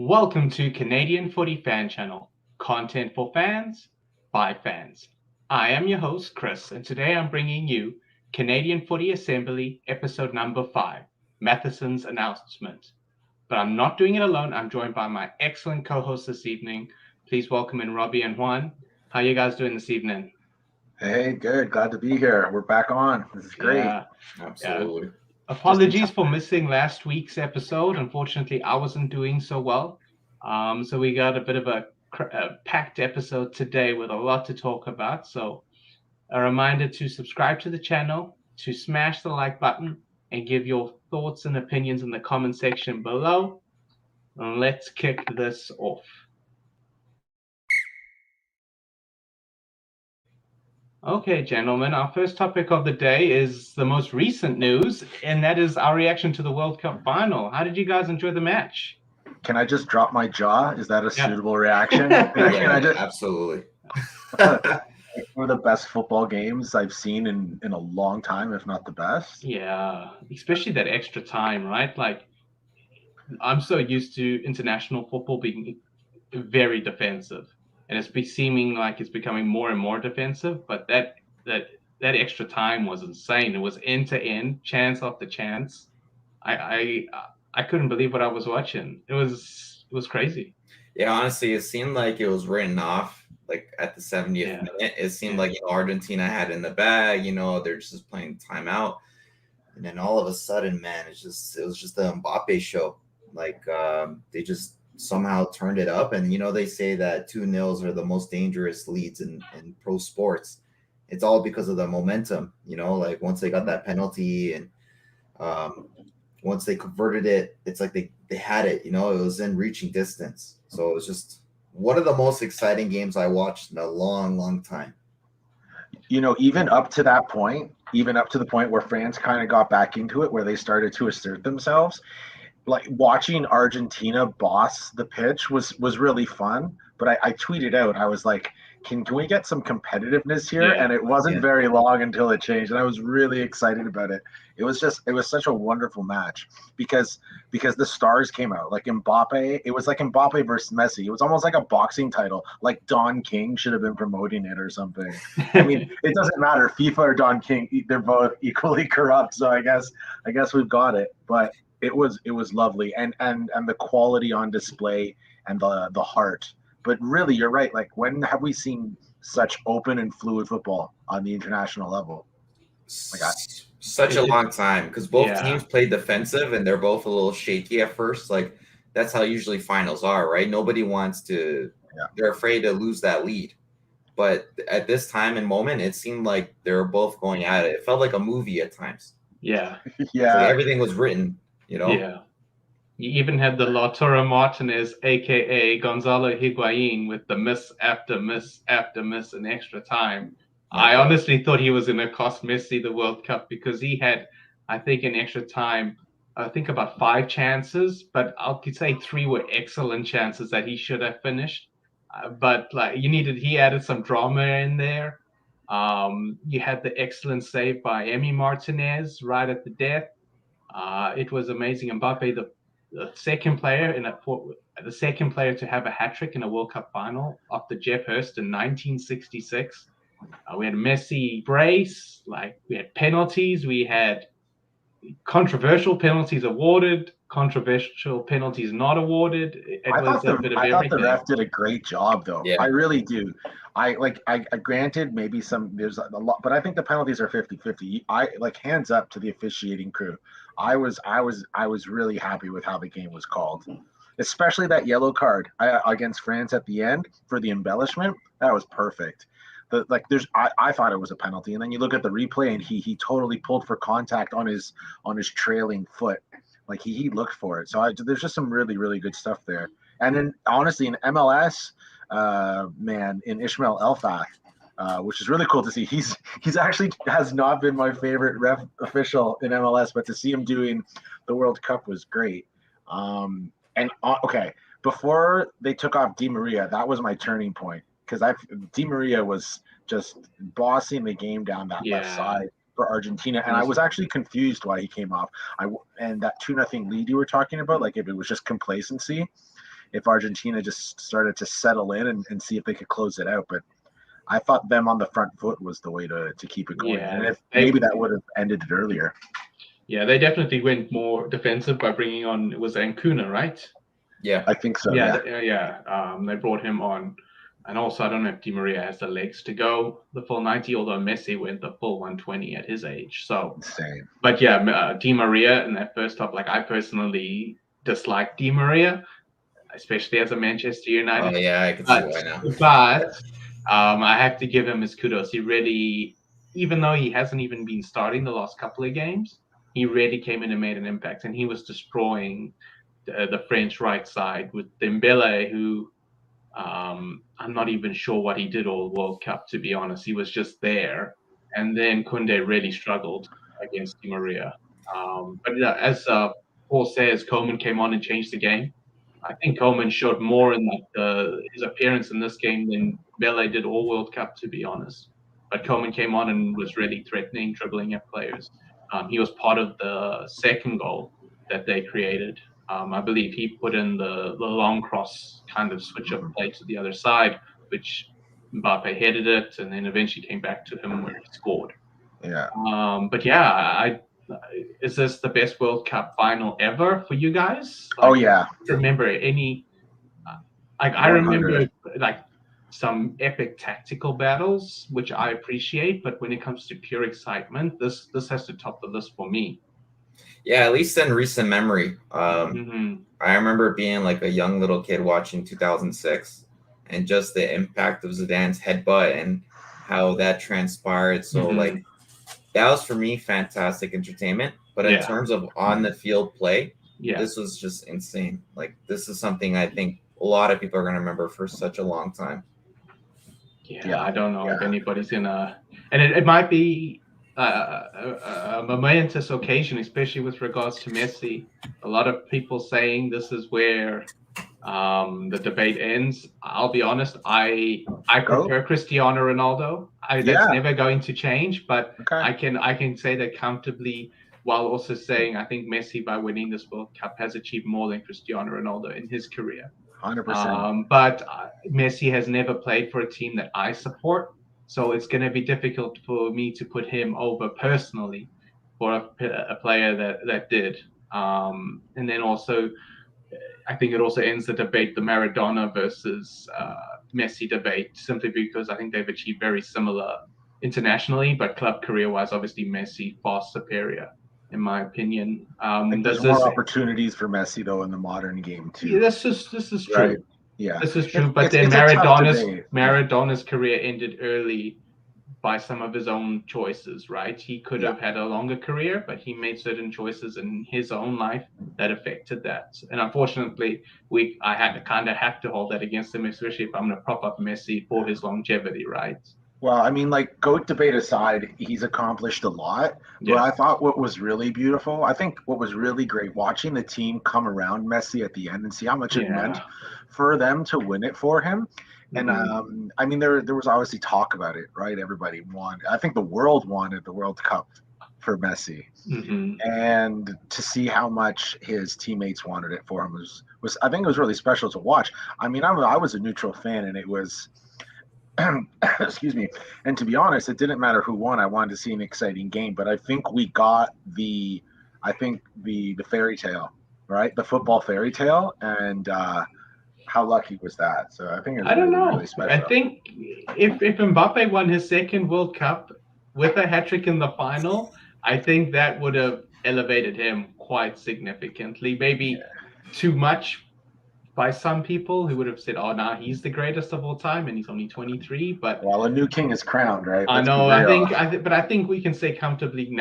Welcome to Canadian Footy Fan Channel, content for fans, by fans. I am your host, Chris, and today I'm bringing you Canadian Footy Assembly, episode number 5, Matheson's announcement. But I'm not doing it alone. I'm joined by my excellent co-hosts this evening. Please welcome in Robbie and Juan. How are you guys doing this evening? Hey, good. Glad to be here. We're back on. This is great. Yeah, Absolutely. yeah. Apologies for missing last week's episode. Unfortunately, I wasn't doing so well. So we got a bit of a packed episode today with a lot to talk about. So a reminder to subscribe to the channel, to smash the like button, and give your thoughts and opinions in the comment section below. And let's kick this off. Okay, gentlemen, our first topic of the day is the most recent news, and that is our reaction to the World Cup final. How did you guys enjoy the match? Can I just drop my jaw? Is that a Yeah. suitable reaction? Absolutely. One of the best football games I've seen in a long time, if not the best. Yeah, especially that extra time, right? Like, I'm so used to international football being very defensive, and it's seeming like it's becoming more and more defensive. But that extra time was insane. It was end to end, chance after chance. I couldn't believe what I was watching. It was crazy. Yeah, honestly, it seemed like it was written off. Like at the 70th minute, it seemed like Argentina had in the bag. They're just playing timeout, and then all of a sudden, man, it was just the Mbappe show. Like they just somehow turned it up, and they say that 2-0s are the most dangerous leads in pro sports. It's all because of the momentum. Like once they got that penalty and once they converted it, it's like they had it. It was in reaching distance. So it was just one of the most exciting games I watched in a long, long time. Even up to that point, even up to the point where France kind of got back into it, where they started to assert themselves, like watching Argentina boss the pitch was really fun. But I tweeted out, I was like, can we get some competitiveness here? Yeah. And it wasn't very long until it changed, and I was really excited about it. It was such a wonderful match because the stars came out. Like Mbappe, it was like Mbappe versus Messi. It was almost like a boxing title. Like Don King should have been promoting it or something. I mean, it doesn't matter, FIFA or Don King, they're both equally corrupt. So I guess we've got it. But it was lovely, and the quality on display and the heart. But really, you're right. Like, when have we seen such open and fluid football on the international level? Such a long time, because both teams play defensive and they're both a little shaky at first. Like, that's how usually finals are, right? Nobody wants to they're afraid to lose that lead. But at this time and moment, it seemed like they were both going at it. It felt like a movie at times. Yeah. Yeah. Like everything was written, Yeah. You even had the Lautaro Martinez, a.k.a. Gonzalo Higuain, with the miss after miss after miss in extra time. I honestly thought he was going to cost Messi the World Cup, because he had, I think, in extra time, about 5 chances, but I could say 3 were excellent chances that he should have finished. But he added some drama in there. You had the excellent save by Emi Martinez right at the death. It was amazing. Mbappe, the second player to have a hat trick in a World Cup final after Jeff Hurst in 1966. We had Messi brace, we had penalties, we had controversial penalties awarded, controversial penalties not awarded. I thought the ref did a great job, though. Yeah. I really do. I granted maybe there's a lot, but I think the penalties are 50-50. I hands up to the officiating crew. I was really happy with how the game was called, especially that yellow card against France at the end for the embellishment. That was perfect. I thought it was a penalty, and then you look at the replay, and he totally pulled for contact on his trailing foot. Like he looked for it. So there's just some really, really good stuff there. And then honestly, in MLS, in Ishmael Elfath, which is really cool to see. He's actually has not been my favorite ref official in MLS, but to see him doing the World Cup was great. Before they took off Di Maria, that was my turning point, because Di Maria was just bossing the game down that left side for Argentina, and I was actually confused why he came off. And that 2-0 lead you were talking about, like if it was just complacency, if Argentina just started to settle in and see if they could close it out. But I thought them on the front foot was the way to keep it going. Yeah, and if maybe that would have ended it earlier. Yeah, they definitely went more defensive by bringing on, it was Ancuna, right? Yeah, I think so. They brought him on. And also, I don't know if Di Maria has the legs to go the full 90, although Messi went the full 120 at his age. So, same. But yeah, Di Maria in that first half, like I personally dislike Di Maria, especially as a Manchester United. Oh yeah, I can see why now. But I have to give him his kudos. He really, even though he hasn't even been starting the last couple of games, he really came in and made an impact, and he was destroying the French right side with Dembele, who I'm not even sure what he did all World Cup, to be honest. He was just there. And then Koundé really struggled against Di Maria. But yeah, as Paul says, Coleman came on and changed the game. I think Coleman showed more in his appearance in this game than Bele did all World Cup, to be honest. But Coleman came on and was really threatening, dribbling at players. He was part of the second goal that they created. I believe he put in the long cross kind of switch of play to the other side, which Mbappe headed it and then eventually came back to him where he scored. Yeah. But yeah, is this the best World Cup final ever for you guys? Oh yeah. Remember any? I remember like some epic tactical battles, which I appreciate. But when it comes to pure excitement, this has to top the list for me. Yeah, at least in recent memory. I remember being like a young little kid watching 2006, and just the impact of Zidane's headbutt and how that transpired. So like that was for me fantastic entertainment. But in terms of on the field play, this was just insane. Like this is something I think a lot of people are gonna remember for such a long time. Yeah, I don't know if anybody's gonna, and it might be a momentous occasion, especially with regards to Messi. A lot of people saying this is where the debate ends. I'll be honest, I prefer Cristiano Ronaldo. That's never going to change, but I can say that comfortably, while also saying I think Messi, by winning this World Cup, has achieved more than Cristiano Ronaldo in his career. 100%. But Messi has never played for a team that I support, so it's going to be difficult for me to put him over personally for a player that did. And then also, I think it also ends the debate, the Maradona versus Messi debate, simply because I think they've achieved very similar internationally, but club career-wise, obviously Messi far superior, in my opinion. I think there's more opportunities for Messi though in the modern game too. Yeah, this is true. Right? Yeah, this is true. But then Maradona's career ended early by some of his own choices, right? He could have had a longer career, but he made certain choices in his own life that affected that. And unfortunately, I had to kind of have to hold that against him, especially if I'm going to prop up Messi for his longevity, right? Well, I mean, like, GOAT debate aside, he's accomplished a lot. But I thought what was really beautiful, I think what was really great, watching the team come around Messi at the end and see how much it meant for them to win it for him. And I mean, there was obviously talk about it, right? Everybody wanted. I think the world wanted the World Cup for Messi, and to see how much his teammates wanted it for him was I think it was really special to watch. I mean, I was a neutral fan, and it was. Excuse me. And to be honest, it didn't matter who won. I wanted to see an exciting game, but I think we got the fairy tale, right? The football fairy tale, and how lucky was that? So I think it was really special. I think if Mbappe won his second World Cup with a hat-trick in the final, I think that would have elevated him quite significantly. Maybe too much by some people who would have said, "Oh, now he's the greatest of all time, and he's only 23." But a new king is crowned, right? I know. I think we can say comfortably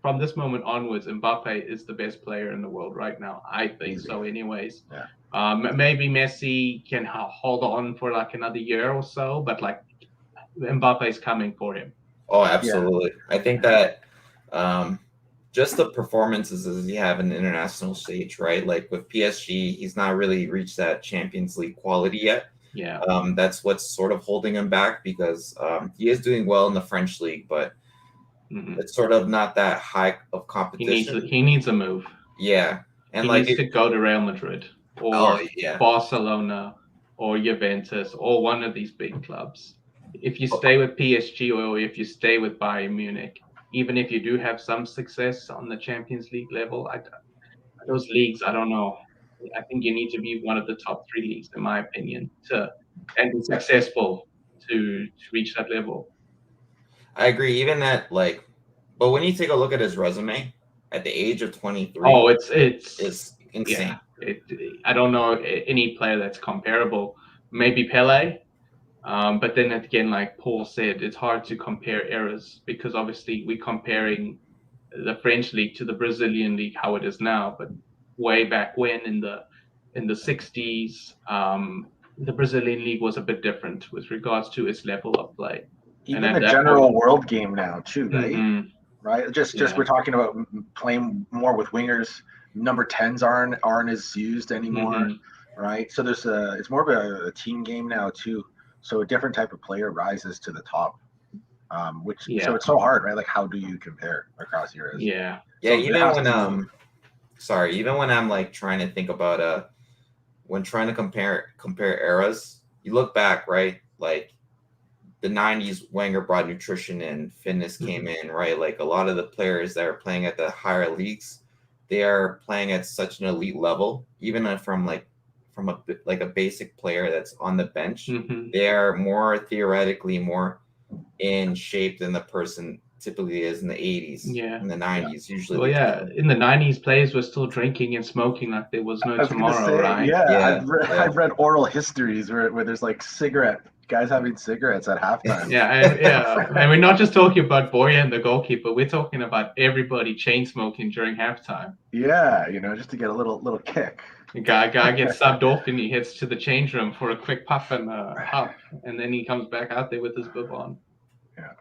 from this moment onwards, Mbappe is the best player in the world right now. I think so, anyways. Maybe Messi can hold on for like another year or so, but like Mbappe is coming for him. Oh, absolutely. I think that just the performances as you have in the international stage, right? Like with PSG, he's not really reached that Champions League quality yet. Yeah. That's what's sort of holding him back because he is doing well in the French league, but it's sort of not that high of competition. He needs a move. Yeah. And he needs to go to Real Madrid. or yeah. Barcelona or Juventus or one of these big clubs. If you stay with PSG or if you stay with Bayern Munich, even if you do have some success on the Champions League level, those leagues, I don't know. I think you need to be one of the top 3 leagues, in my opinion, and be successful to reach that level. I agree. Even at but when you take a look at his resume at the age of 23, it's insane. Yeah, I don't know any player that's comparable. Maybe Pele, but then again, like Paul said, it's hard to compare eras because obviously we're comparing the French league to the Brazilian league, how it is now. But way back when in the 60s, the Brazilian league was a bit different with regards to its level of play. Even the general world game now too, right? Mm-hmm. Right. Just we're talking about playing more with wingers. Number 10s aren't as used anymore, right? So it's more of a team game now too. So a different type of player rises to the top. So it's so hard, right? Like, how do you compare across eras? Yeah. So even when I'm like trying to think about when trying to compare eras, you look back, right? Like the 90s, Wenger brought nutrition in, fitness came in, right? Like a lot of the players that are playing at the higher leagues, they are playing at such an elite level, even from a basic player that's on the bench. They are more theoretically more in shape than the person typically is in the 80s, in the 90s. Usually, in the 90s, players were still drinking and smoking like there was no tomorrow, right? I've read oral histories where there's like guys having cigarettes at halftime. And we're not just talking about Boyan, the goalkeeper. We're talking about everybody chain smoking during halftime. Yeah, just to get a little kick. The guy gets subbed off and he heads to the change room for a quick puff and a huff, and then he comes back out there with his bib on. Yeah.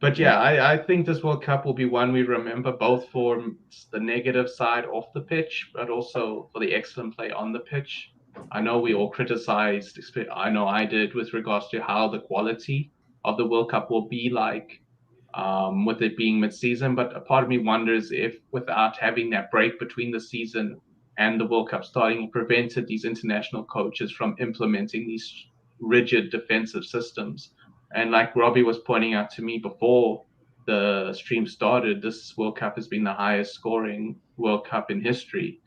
But I think this World Cup will be one we remember both for the negative side off the pitch, but also for the excellent play on the pitch. I know we all criticized, I know I did, with regards to how the quality of the World Cup will be like with it being mid-season. But a part of me wonders if without having that break between the season and the World Cup starting, it prevented these international coaches from implementing these rigid defensive systems. And like Robbie was pointing out to me before the stream started, this World Cup has been the highest scoring World Cup in history.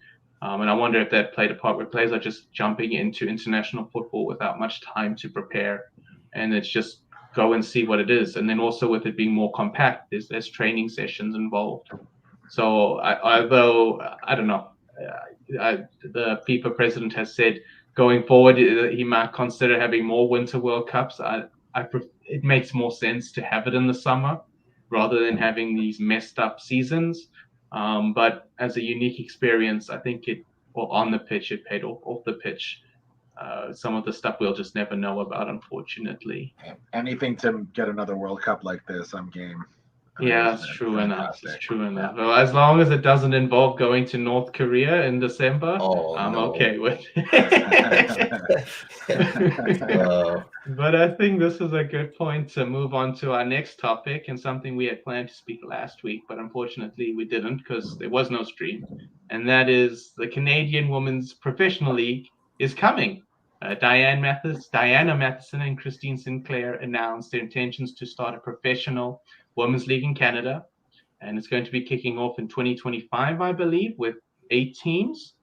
And I wonder if that played a part where players are just jumping into international football without much time to prepare. And it's just go and see what it is. And then also with it being more compact, there's training sessions involved. So although, I don't know, the FIFA president has said going forward, he might consider having more Winter World Cups. It makes more sense to have it in the summer rather than having these messed up seasons. But as a unique experience, I think on the pitch, it paid off the pitch. Some of the stuff we'll just never know about, unfortunately. Anything to get another World Cup like this, I'm game. It's true enough. Well, as long as it doesn't involve going to North Korea in December, I'm okay with it. But I think this is a good point to move on to our next topic, and something we had planned to speak last week, but unfortunately we didn't because there was no stream. And that is the Canadian Women's Professional League is coming. Diana Matheson and Christine Sinclair announced their intentions to start a professional women's league in Canada, and it's going to be kicking off in 2025, I believe, with 8 teams.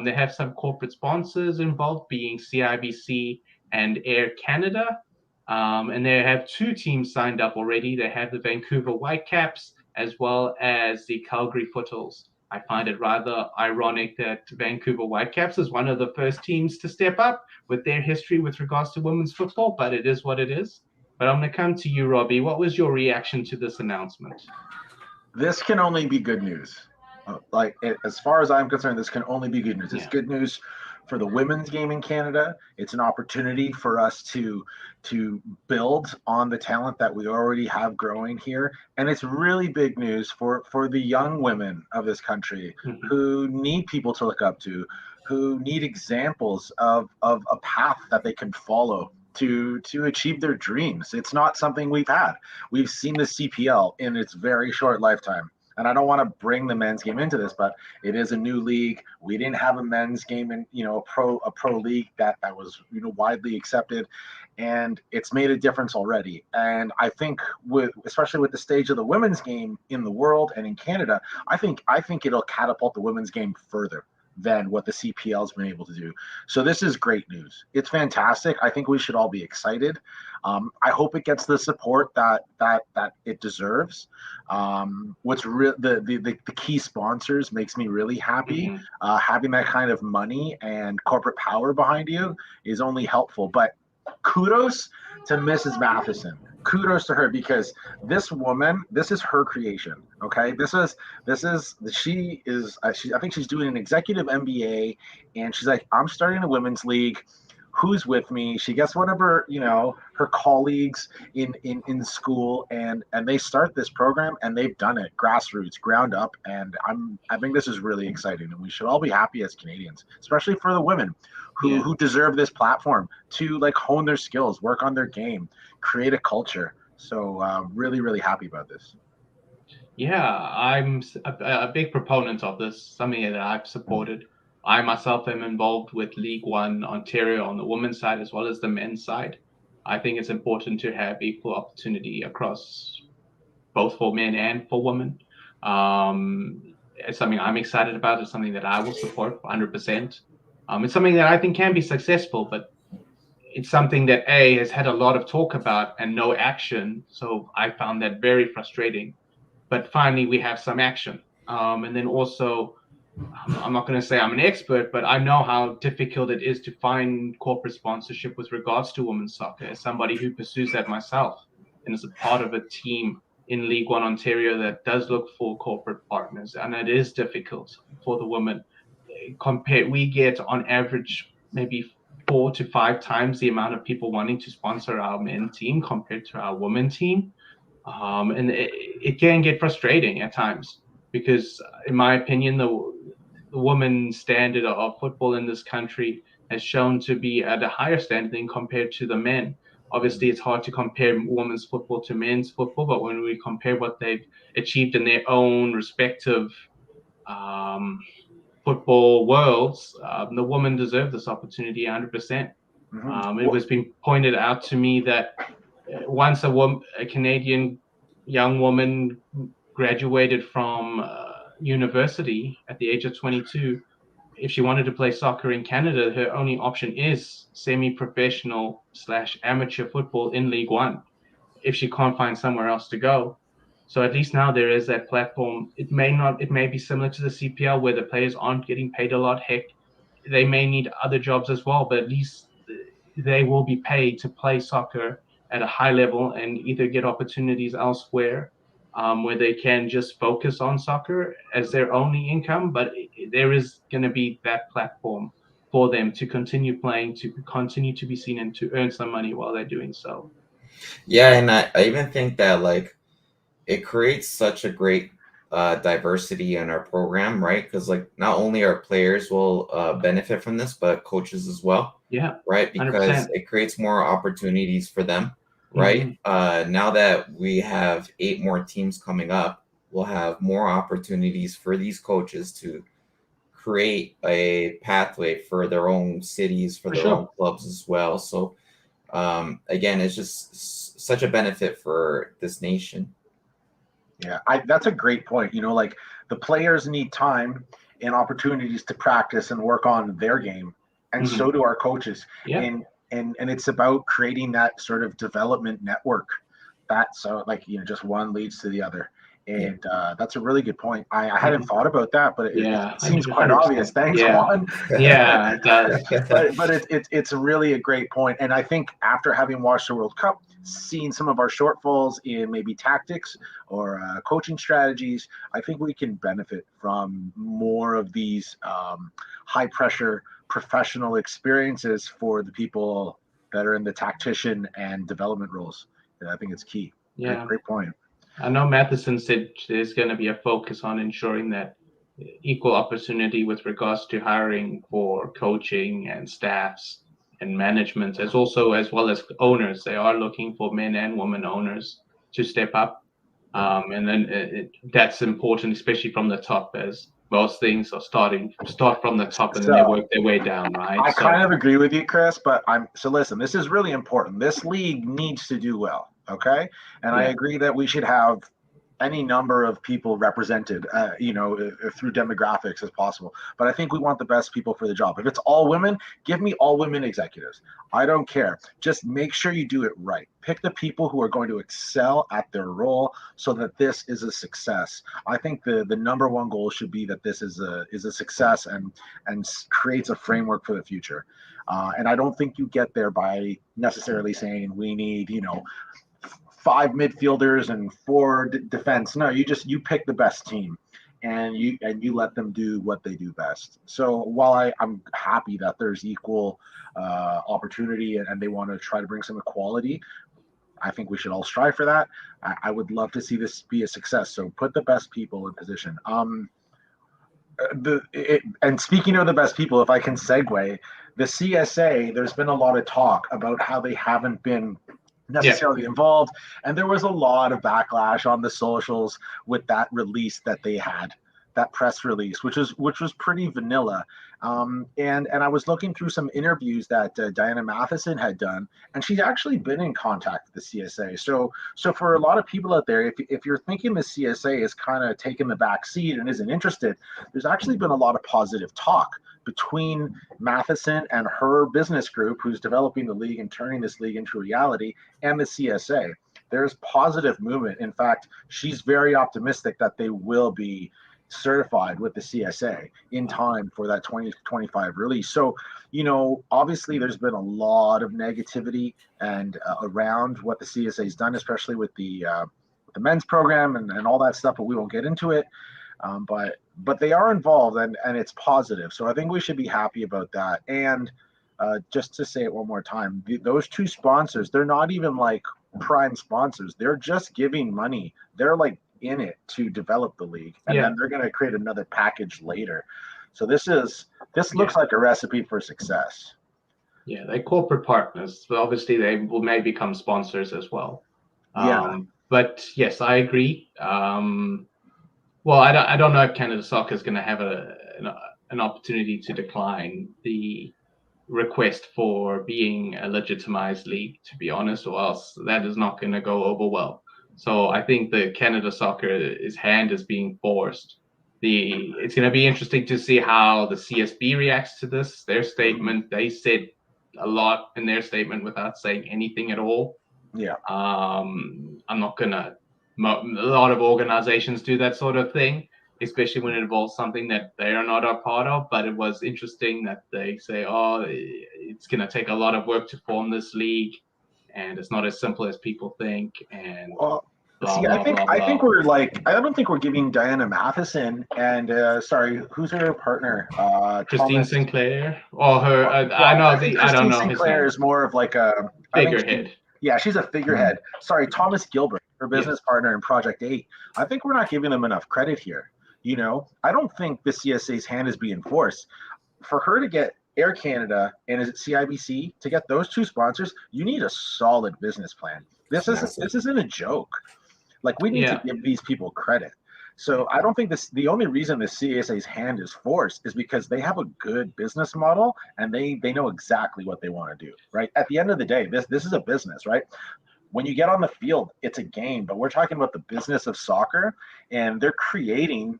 They have some corporate sponsors involved, being CIBC and Air Canada, and they have 2 teams signed up already. They have the Vancouver Whitecaps as well as the Calgary Foothills. I find it rather ironic that Vancouver Whitecaps is one of the first teams to step up with their history with regards to women's football, but it is what it is. But I'm going to come to you, Robbie. What was your reaction to this announcement? This can only be good news. As far as I'm concerned, this can only be good news. It's good news for the women's game in Canada. It's an opportunity for us to build on the talent that we already have growing here. And it's really big news for the young women of this country who need people to look up to, who need examples of a path that they can follow to achieve their dreams. It's not something we've had. We've seen the CPL in its very short lifetime. and I don't want to bring the men's game into this, but it is a new league. We didn't have a men's game in, a pro league that was, widely accepted, and it's made a difference already. And I think especially with the stage of the women's game in the world and in Canada, I think it'll catapult the women's game further than what the CPL's been able to do. So this is great news. It's fantastic. I think we should all be excited. I hope it gets the support that it deserves. What's the key sponsors makes me really happy. Mm-hmm. Having that kind of money and corporate power behind you is only helpful. But kudos to Mrs. Matheson. Kudos to her, because this woman, this is her creation. Okay, she I think she's doing an executive MBA, and she's like, I'm starting a women's league. Who's with me? She gets one of her, her colleagues in school, and they start this program, and they've done it grassroots, ground up, and I think this is really exciting, and we should all be happy as Canadians, especially for the women who deserve this platform to hone their skills, work on their game, create a culture. So really, really happy about this. Yeah, I'm a big proponent of this, something that I've supported. I myself am involved with League One Ontario on the women's side as well as the men's side. I think it's important to have equal opportunity across both for men and for women. It's something I'm excited about. It's something that I will support 100%. It's something that I think can be successful, but it's something that has had a lot of talk about and no action. So I found that very frustrating. But finally, we have some action. And then also, I'm not going to say I'm an expert, but I know how difficult it is to find corporate sponsorship with regards to women's soccer, as somebody who pursues that myself and is a part of a team in League One Ontario that does look for corporate partners. And it is difficult for the women. We get on average maybe 4 to 5 times the amount of people wanting to sponsor our men's team compared to our women's team. And it can get frustrating at times, because in my opinion, the women's standard of football in this country has shown to be at a higher standing compared to the men. Obviously, it's hard to compare women's football to men's football, but when we compare what they've achieved in their own respective football worlds, the women deserve this opportunity 100%. It was being pointed out to me that once a Canadian young woman graduated from university at the age of 22, if she wanted to play soccer in Canada, her only option is semi-professional / amateur football in League One, if she can't find somewhere else to go. So at least now there is that platform. It may be similar to the CPL, where the players aren't getting paid a lot. Heck, they may need other jobs as well, but at least they will be paid to play soccer at a high level and either get opportunities elsewhere where they can just focus on soccer as their only income. But there is going to be that platform for them to continue playing, to continue to be seen, and to earn some money while they're doing so. Yeah, and I even think that it creates such a great diversity in our program, right? Because not only our players will benefit from this, but coaches as well. Yeah, right, because 100%. It creates more opportunities for them, right? Now that we have 8 more teams coming up, we'll have more opportunities for these coaches to create a pathway for their own cities, for their own clubs as well. So again, it's just such a benefit for this nation. Yeah, that's a great point. The players need time and opportunities to practice and work on their game, and so do our coaches. Yeah. And it's about creating that sort of development network. Just one leads to the other. And that's a really good point. I hadn't thought about that, but it seems quite obvious. Thanks, Juan. Yeah, it does. but it's really a great point. And I think after having watched the World Cup, seeing some of our shortfalls in maybe tactics or coaching strategies, I think we can benefit from more of these high pressure professional experiences for the people that are in the tactician and development roles. And I think it's key. Yeah. Great point. I know Matheson said there's going to be a focus on ensuring that equal opportunity with regards to hiring for coaching and staffs and management, as well as owners. They are looking for men and women owners to step up. And then that's important, especially from the top, as most things are start from the top and then they work their way down, right? I kind of agree with you, Chris, but listen, this is really important. This league needs to do well, okay? And I agree that we should have any number of people represented, through demographics as possible. But I think we want the best people for the job. If it's all women, give me all women executives. I don't care. Just make sure you do it right. Pick the people who are going to excel at their role so that this is a success. I think the number one goal should be that this is a success and creates a framework for the future. And I don't think you get there by necessarily saying we need, 5 midfielders and 4 defense. No, you pick the best team, and you let them do what they do best. So while I'm happy that there's equal opportunity and they want to try to bring some equality, I think we should all strive for that. I would love to see this be a success. So put the best people in position. And speaking of the best people, if I can segue, the CSA, there's been a lot of talk about how they haven't been necessarily involved, and there was a lot of backlash on the socials with that release that they had, that press release, which was pretty vanilla. And I was looking through some interviews that Diana Matheson had done, and she's actually been in contact with the CSA. So for a lot of people out there, if you're thinking the CSA is kind of taking the back seat and isn't interested, there's actually been a lot of positive talk between Matheson and her business group, who's developing the league and turning this league into reality, and the CSA. There's positive movement. In fact, she's very optimistic that they will be certified with the CSA in time for that 2025 release. So, obviously there's been a lot of negativity and around what the CSA has done, especially with the men's program and all that stuff, but we won't get into it. But they are involved and it's positive. So I think we should be happy about that. And just to say it one more time, those 2 sponsors, they're not even like prime sponsors. They're just giving money. They're like in it to develop the league, and then they're going to create another package later. So this looks like a recipe for success. Yeah, they're corporate partners, but obviously they may become sponsors as well. But yes, I agree. Well, I don't know if Canada Soccer is going to have an opportunity to decline the request for being a legitimized league, to be honest, or else that is not going to go over well. So I think the Canada Soccer's hand is being forced. It's going to be interesting to see how the CSB reacts to this. Their statement, they said a lot in their statement without saying anything at all. Yeah. I'm not going to. A lot of organizations do that sort of thing, especially when it involves something that they are not a part of. But it was interesting that they say, it's going to take a lot of work to form this league, and it's not as simple as people think. And I think we're like, I don't think we're giving Diana Matheson and who's her partner? Christine Sinclair, or her. I don't know. Sinclair is more of like a figurehead. She's a figurehead. Sorry, Thomas Gilbert, her business partner in Project 8. I think we're not giving them enough credit here. I don't think the CSA's hand is being forced. For her to get Air Canada and is it CIBC, to get those 2 sponsors, you need a solid business plan. This isn't a joke. Like, we need to give these people credit. So I don't think the only reason the CSA's hand is forced is because they have a good business model and they know exactly what they want to do, right? At the end of the day, this is a business, right? When you get on the field, it's a game, but we're talking about the business of soccer, and they're creating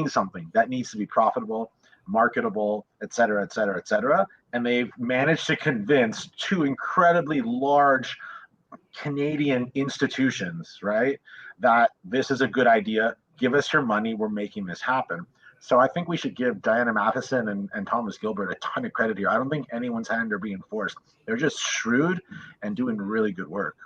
something that needs to be profitable, marketable, et cetera, et cetera, et cetera. And they've managed to convince 2 incredibly large Canadian institutions, right, that this is a good idea. Give us your money. We're making this happen. So I think we should give Diana Matheson and Thomas Gilbert a ton of credit here. I don't think anyone's hand are being forced. They're just shrewd and doing really good work.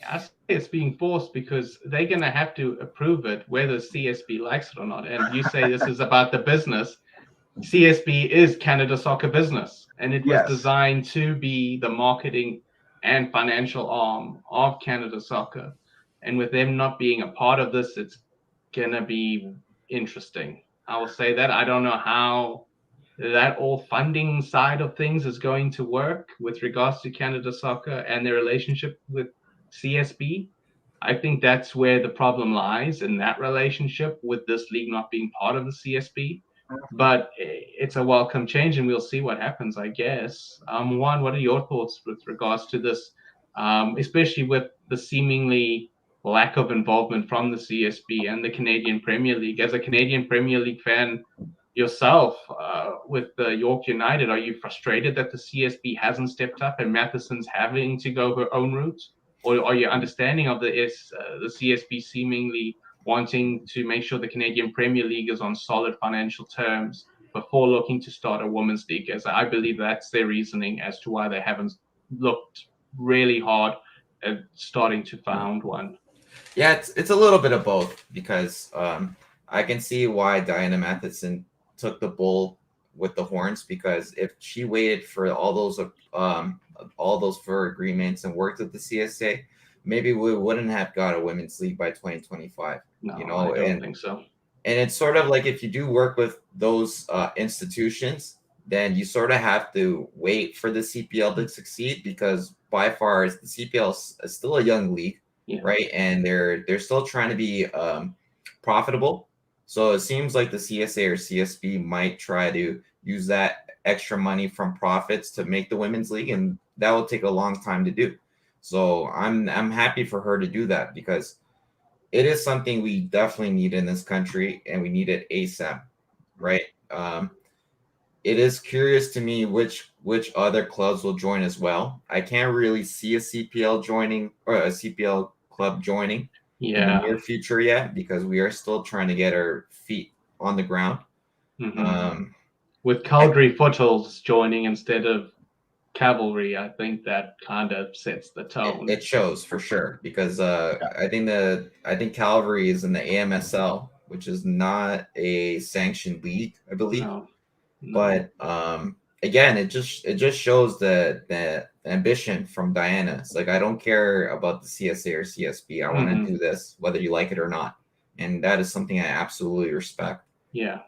I say it's being forced because they're going to have to approve it whether CSB likes it or not. And you say this is about the business. CSB is Canada Soccer business, and it was designed to be the marketing and financial arm of Canada Soccer. And with them not being a part of this, it's going to be interesting. I will say that. I don't know how that all funding side of things is going to work with regards to Canada Soccer and their relationship with CSB. I think that's where the problem lies in that relationship with this league not being part of the CSB. But it's a welcome change, and we'll see what happens, I guess. Juan, what are your thoughts with regards to this, especially with the seemingly lack of involvement from the CSB and the Canadian Premier League? As a Canadian Premier League fan yourself, with the York United, are you frustrated that the CSB hasn't stepped up and Matheson's having to go her own route? Or are you understanding of the CSB seemingly wanting to make sure the Canadian Premier League is on solid financial terms before looking to start a women's league? As I believe that's their reasoning as to why they haven't looked really hard at starting to found one. Yeah, it's a little bit of both, because I can see why Diana Matheson took the bull with the horns, because if she waited for all those for agreements and worked with the CSA, maybe we wouldn't have got a women's league by 2025. No, you know, I don't think so. And it's sort of like, if you do work with those institutions, then you sort of have to wait for the CPL to succeed, because by far the CPL is still a young league, right? And they're still trying to be profitable. So it seems like the CSA or CSB might try to use that extra money from profits to make the women's league, and that will take a long time to do. So I'm happy for her to do that, because it is something we definitely need in this country, and we need it ASAP, right? It is curious to me which other clubs will join as well. I can't really see a CPL joining, or a CPL club joining in the near future yet, because we are still trying to get our feet on the ground. With Calgary Foothills joining instead of Cavalry, I think that kind of sets the tone. It shows for sure, because I think Calvary is in the AMSL, which is not a sanctioned league, I believe. No. But again, it just shows the ambition from Diana. It's like, I don't care about the CSA or CSB. I want to do this, whether you like it or not, and that is something I absolutely respect. Yeah,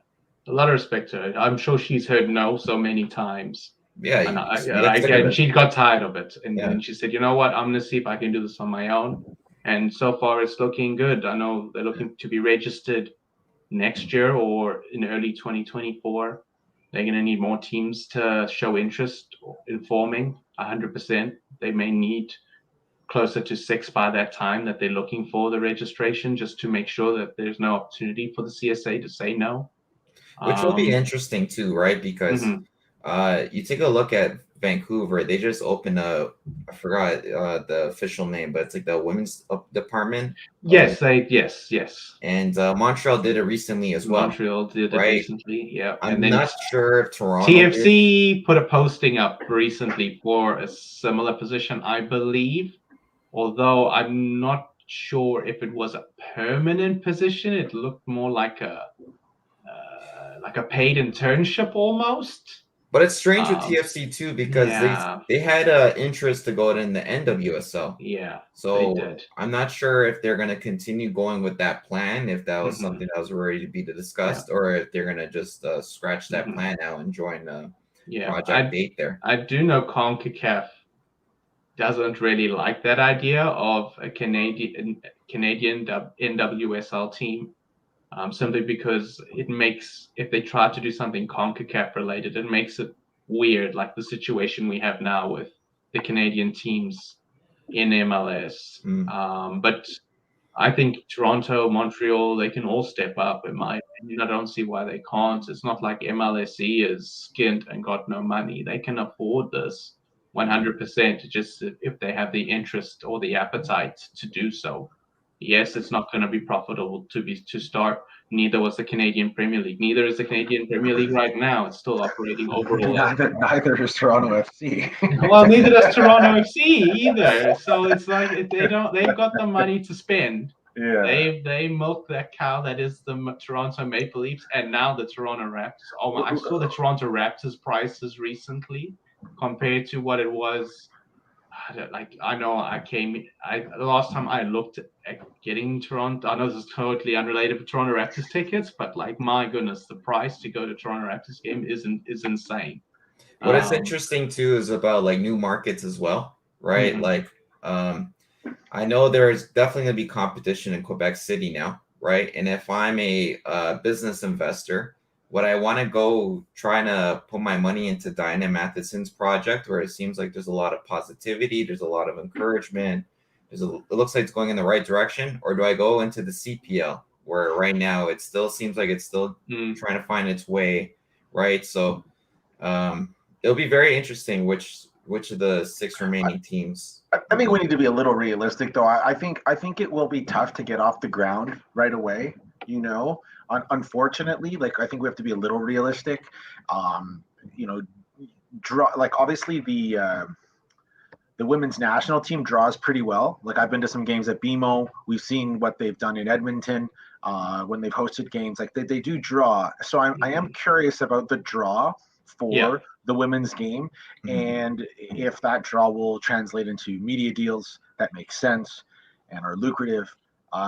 a lot of respect to her. I'm sure she's heard no so many times. Yeah, and she got tired of it, and then she said, "You know what? I'm going to see if I can do this on my own." And so far, it's looking good. I know they're looking to be registered next year or in early 2024. They're going to need more teams to show interest in forming 100%. They may need closer to 6 by that time that they're looking for the registration, just to make sure that there's no opportunity for the CSA to say no. Which will be interesting too, right? Because you take a look at Vancouver, they just opened I forgot the official name, but it's like the women's department. Yes. And Montreal did it recently as well. Montreal did it recently, yeah. I'm not sure if Toronto TFC put a posting up recently for a similar position, I believe. Although I'm not sure if it was a permanent position. It looked more like a paid internship almost. But it's strange with TFC too, because they had interest to go in the NWSL. Yeah. So I'm not sure if they're going to continue going with that plan, if that was something that was ready to be discussed, or if they're going to just scratch that plan out and join Project 8 there. I do know CONCACAF doesn't really like that idea of a Canadian NWSL team. Simply because it makes, if they try to do something CONCACAF related, it makes it weird, like the situation we have now with the Canadian teams in MLS. But I think Toronto, Montreal, they can all step up. In my opinion, I don't see why they can't. It's not like MLSE is skint and got no money. They can afford this 100%, just if they have the interest or the appetite to do so. Yes, it's not going to be profitable to start. Neither was the Canadian Premier League. Neither is the Canadian Premier League right now. It's still operating overall. Neither is Toronto FC. Well, neither does Toronto FC either. So it's like they've got the money to spend. Yeah. They milk that cow that is the Toronto Maple Leafs, and now the Toronto Raptors. Oh, I saw the Toronto Raptors prices recently compared to what it was. Like, I know the last time I looked at getting Toronto, I know this is totally unrelated to Toronto Raptors tickets, but like, my goodness, the price to go to Toronto Raptors game is insane. What is interesting too is about like new markets as well, right? Like I know there's definitely going to be competition in Quebec City now, right? And if I'm a business investor, would I want to go trying to put my money into Diana Matheson's project, where it seems like there's a lot of positivity, there's a lot of encouragement, it looks like it's going in the right direction, or do I go into the CPL, where right now it still seems like it's still trying to find its way, right? So it'll be very interesting which of the 6 remaining teams. I think we need to be a little realistic, though. I think it will be tough to get off the ground right away. You know, unfortunately, like I think we have to be a little realistic. You know, obviously the women's national team draws pretty well. Like I've been to some games at BMO. We've seen what they've done in Edmonton when they've hosted games. Like they do draw. So I am curious about the draw for the women's game, and if that draw will translate into media deals that make sense and are lucrative.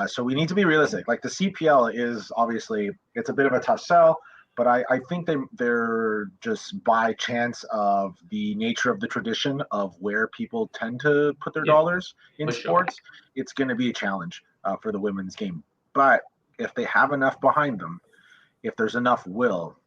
So we need to be realistic. Like the CPL is obviously, it's a bit of a tough sell, but I think they're just by chance of the nature of the tradition of where people tend to put their dollars in sports. Sure. It's going to be a challenge for the women's game. But if they have enough behind them, if there's enough will,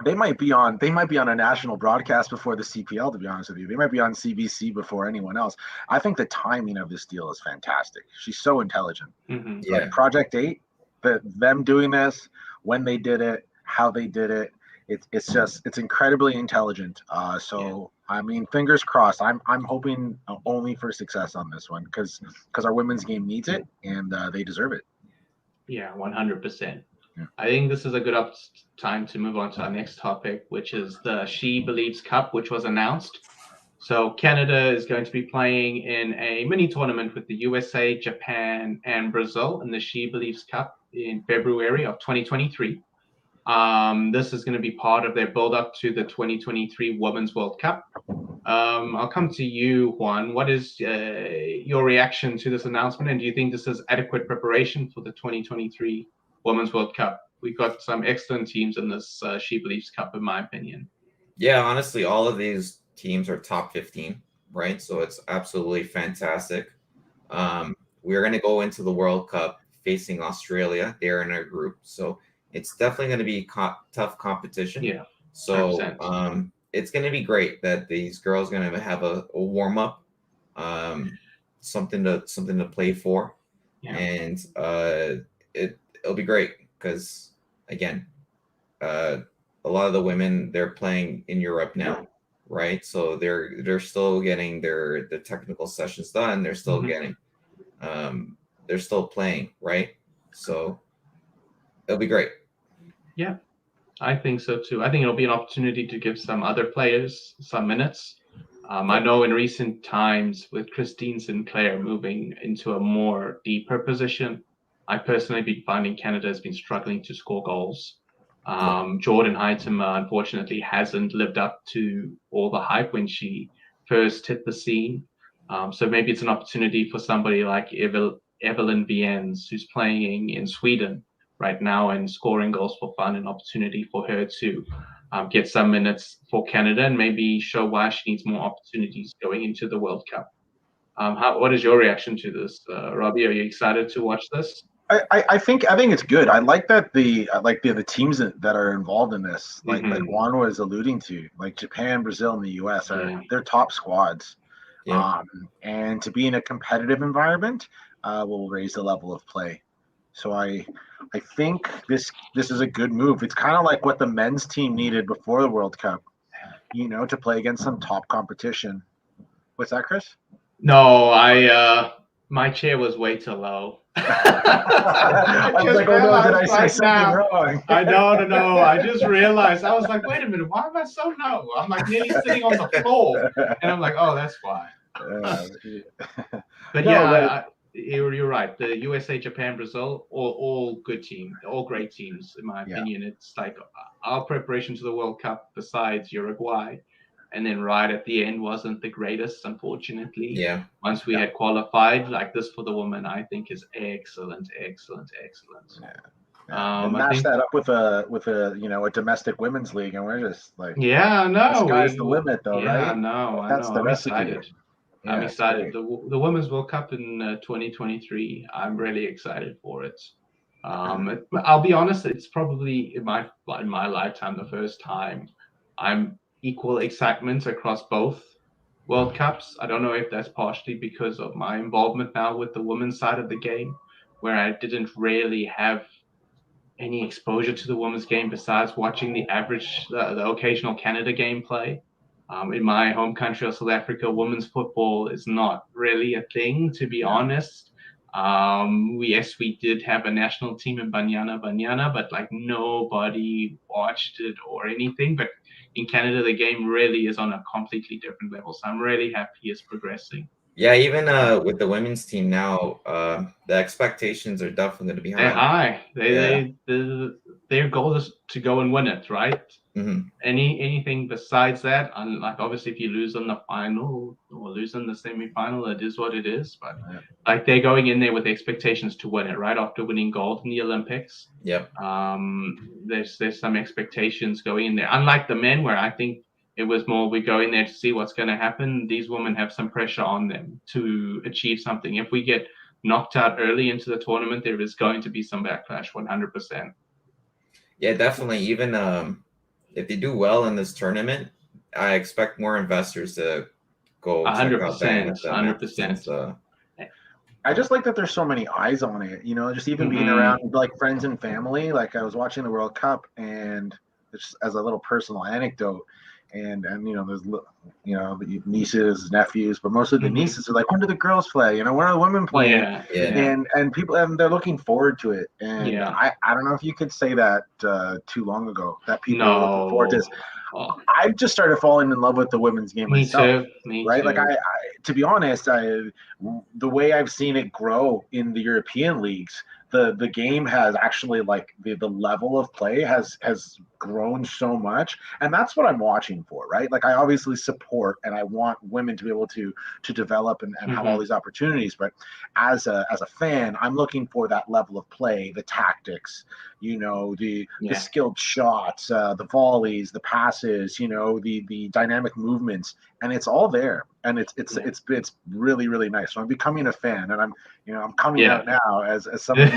they might be on a national broadcast before the CPL, to be honest with you. They might be on CBC before anyone else. I think the timing of this deal is fantastic. She's so intelligent. Like Project 8, them doing this, when they did it, how they did it, it's incredibly intelligent. I mean, fingers crossed. I'm hoping only for success on this one because our women's game needs it and they deserve it. Yeah, 100%. I think this is a good time to move on to our next topic, which is the SheBelieves Cup, which was announced. So Canada is going to be playing in a mini tournament with the USA, Japan, and Brazil in the SheBelieves Cup in February of 2023. This is going to be part of their build-up to the 2023 Women's World Cup. I'll come to you, Juan. What is your reaction to this announcement, and do you think this is adequate preparation for the 2023 Women's World Cup? We've got some excellent teams in this SheBelieves Cup, in my opinion. Yeah, honestly, all of these teams are top 15, right? So it's absolutely fantastic. We're going to go into the World Cup facing Australia. They're in our group, so it's definitely going to be tough competition. Yeah. So it's going to be great that these girls are going to have a warm up, something to play for, and it'll be great because again, a lot of the women, they're playing in Europe now, right? So they're still getting their technical sessions done. They're still getting, they're still playing, right? So it'll be great. Yeah, I think so too. I think it'll be an opportunity to give some other players some minutes. I know in recent times with Christine Sinclair moving into a more deeper position, I personally been finding Canada has been struggling to score goals. Jordan Heitema unfortunately hasn't lived up to all the hype when she first hit the scene. So maybe it's an opportunity for somebody like Evelyn Viens, who's playing in Sweden right now and scoring goals for fun, an opportunity for her to get some minutes for Canada and maybe show why she needs more opportunities going into the World Cup. What is your reaction to this, Robbie? Are you excited to watch this? I think it's good. I like that the teams that are involved in this, like Juan was alluding to, like Japan, Brazil, and the US they're top squads. And to be in a competitive environment will raise the level of play. So I think this is a good move. It's kind of like what the men's team needed before the World Cup, to play against some top competition. What's that, Chris? No, my chair was way too low. I was like, oh no, did I say something wrong? No. I just realized. I was like, wait a minute, why am I so low? I'm like nearly sitting on the floor. And I'm like, oh, that's why. But you're right. The USA, Japan, Brazil, all good teams, all great teams, in my opinion. It's like our preparation to the World Cup, besides Uruguay, and then right at the end wasn't the greatest, unfortunately. Yeah. Once we had qualified, like this for the women, I think is excellent. Yeah. And match that up with a domestic women's league, and we're just like, the sky's the limit, though, right? I know. That's the recipe. Excited. Yeah, I'm it's excited. great. The Women's World Cup in 2023. I'm really excited for it. I'll be honest. It's probably in my lifetime the first time I'm equal excitement across both World Cups. I don't know if that's partially because of my involvement now with the women's side of the game, where I didn't really have any exposure to the women's game besides watching the occasional Canada game play. In my home country of South Africa, women's football is not really a thing, to be honest. We did have a national team in Banyana, but like nobody watched it or anything. But in Canada, the game really is on a completely different level. So I'm really happy it's progressing. Yeah, even with the women's team now, the expectations are definitely going to be They're high. high. Their goal is to go and win it, right? Mm-hmm. Anything besides that, like obviously if you lose in the final or lose in the semi-final, it is what it is. But like they're going in there with expectations to win it, right? After winning gold in the Olympics. Yep. There's some expectations going in there. Unlike the men, where I think it was more we go in there to see what's going to happen. These women have some pressure on them to achieve something. If we get knocked out early into the tournament, there is going to be some backlash, 100%. Yeah, definitely. Even if they do well in this tournament, I expect more investors to go 100%, 100%. I just like that there's so many eyes on it, just even being around like friends and family. Like I was watching the World Cup, and just as a little personal anecdote, and there's the nieces, nephews, but mostly the nieces are like, when do the girls play? When are the women playing? And people, and they're looking forward to it. And I don't know if you could say that too long ago that people are looking forward to this. I've just started falling in love with the women's game myself. Me right? too. Like I, to be honest, the way I've seen it grow in the European leagues, the game has actually, like, the level of play has grown so much, and that's what I'm watching for, right? Like I obviously support and I want women to be able to develop and have all these opportunities, but as a fan, I'm looking for that level of play, the tactics, the skilled shots, the volleys, the passes, the dynamic movements, and it's all there, and it's really, really nice. So I'm becoming a fan, and I'm coming out now as someone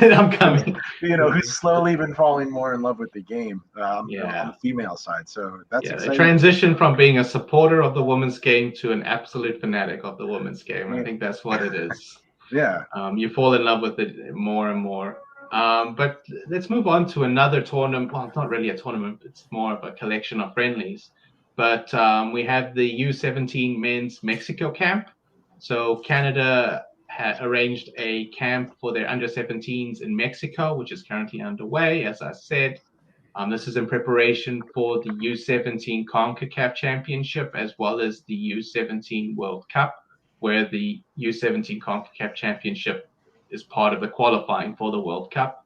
who's slowly been falling more in love with the game on the female side. So that's exciting. The transition from being a supporter of the women's game to an absolute fanatic of the women's game. I think that's what it is. You fall in love with it more and more. But let's move on to another tournament. Well, it's not really a tournament. It's more of a collection of friendlies. But we have the U17 men's Mexico camp. So Canada had arranged a camp for their under-17s in Mexico, which is currently underway, as I said. This is in preparation for the U17 CONCACAF Championship, as well as the U17 World Cup, where the U17 CONCACAF Championship is part of the qualifying for the World Cup.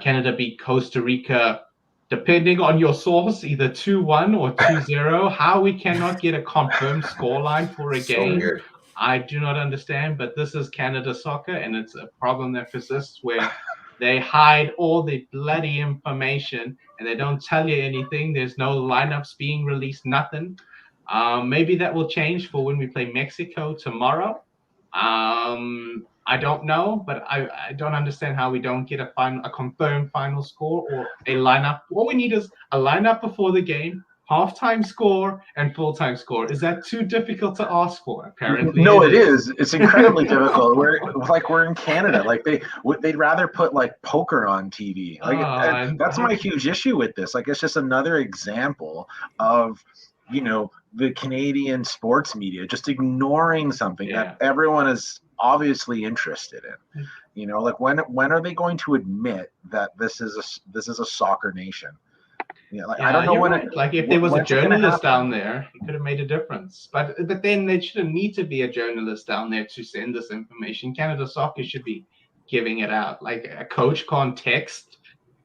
Canada beat Costa Rica, depending on your source, either 2-1 or 2-0. How we cannot get a confirmed scoreline for a game, weird. I do not understand, but this is Canada soccer, and it's a problem that persists where they hide all the bloody information and they don't tell you anything. There's no lineups being released, nothing. Maybe that will change for when we play Mexico tomorrow. I don't know, but I don't understand how we don't get a confirmed final score or a lineup. All we need is a lineup before the game, halftime score, and full-time score. Is that too difficult to ask for? Apparently, no, it is. It's incredibly difficult. We're in Canada. Like they'd rather put like poker on TV. Like that's my huge issue with this. Like it's just another example of the Canadian sports media just ignoring something that everyone is obviously interested in. Like when are they going to admit that this is a soccer nation? I don't know when. Right. Like if there was a journalist down there, it could have made a difference. But then there shouldn't need to be a journalist down there to send this information. Canada Soccer should be giving it out. Like a coach can't text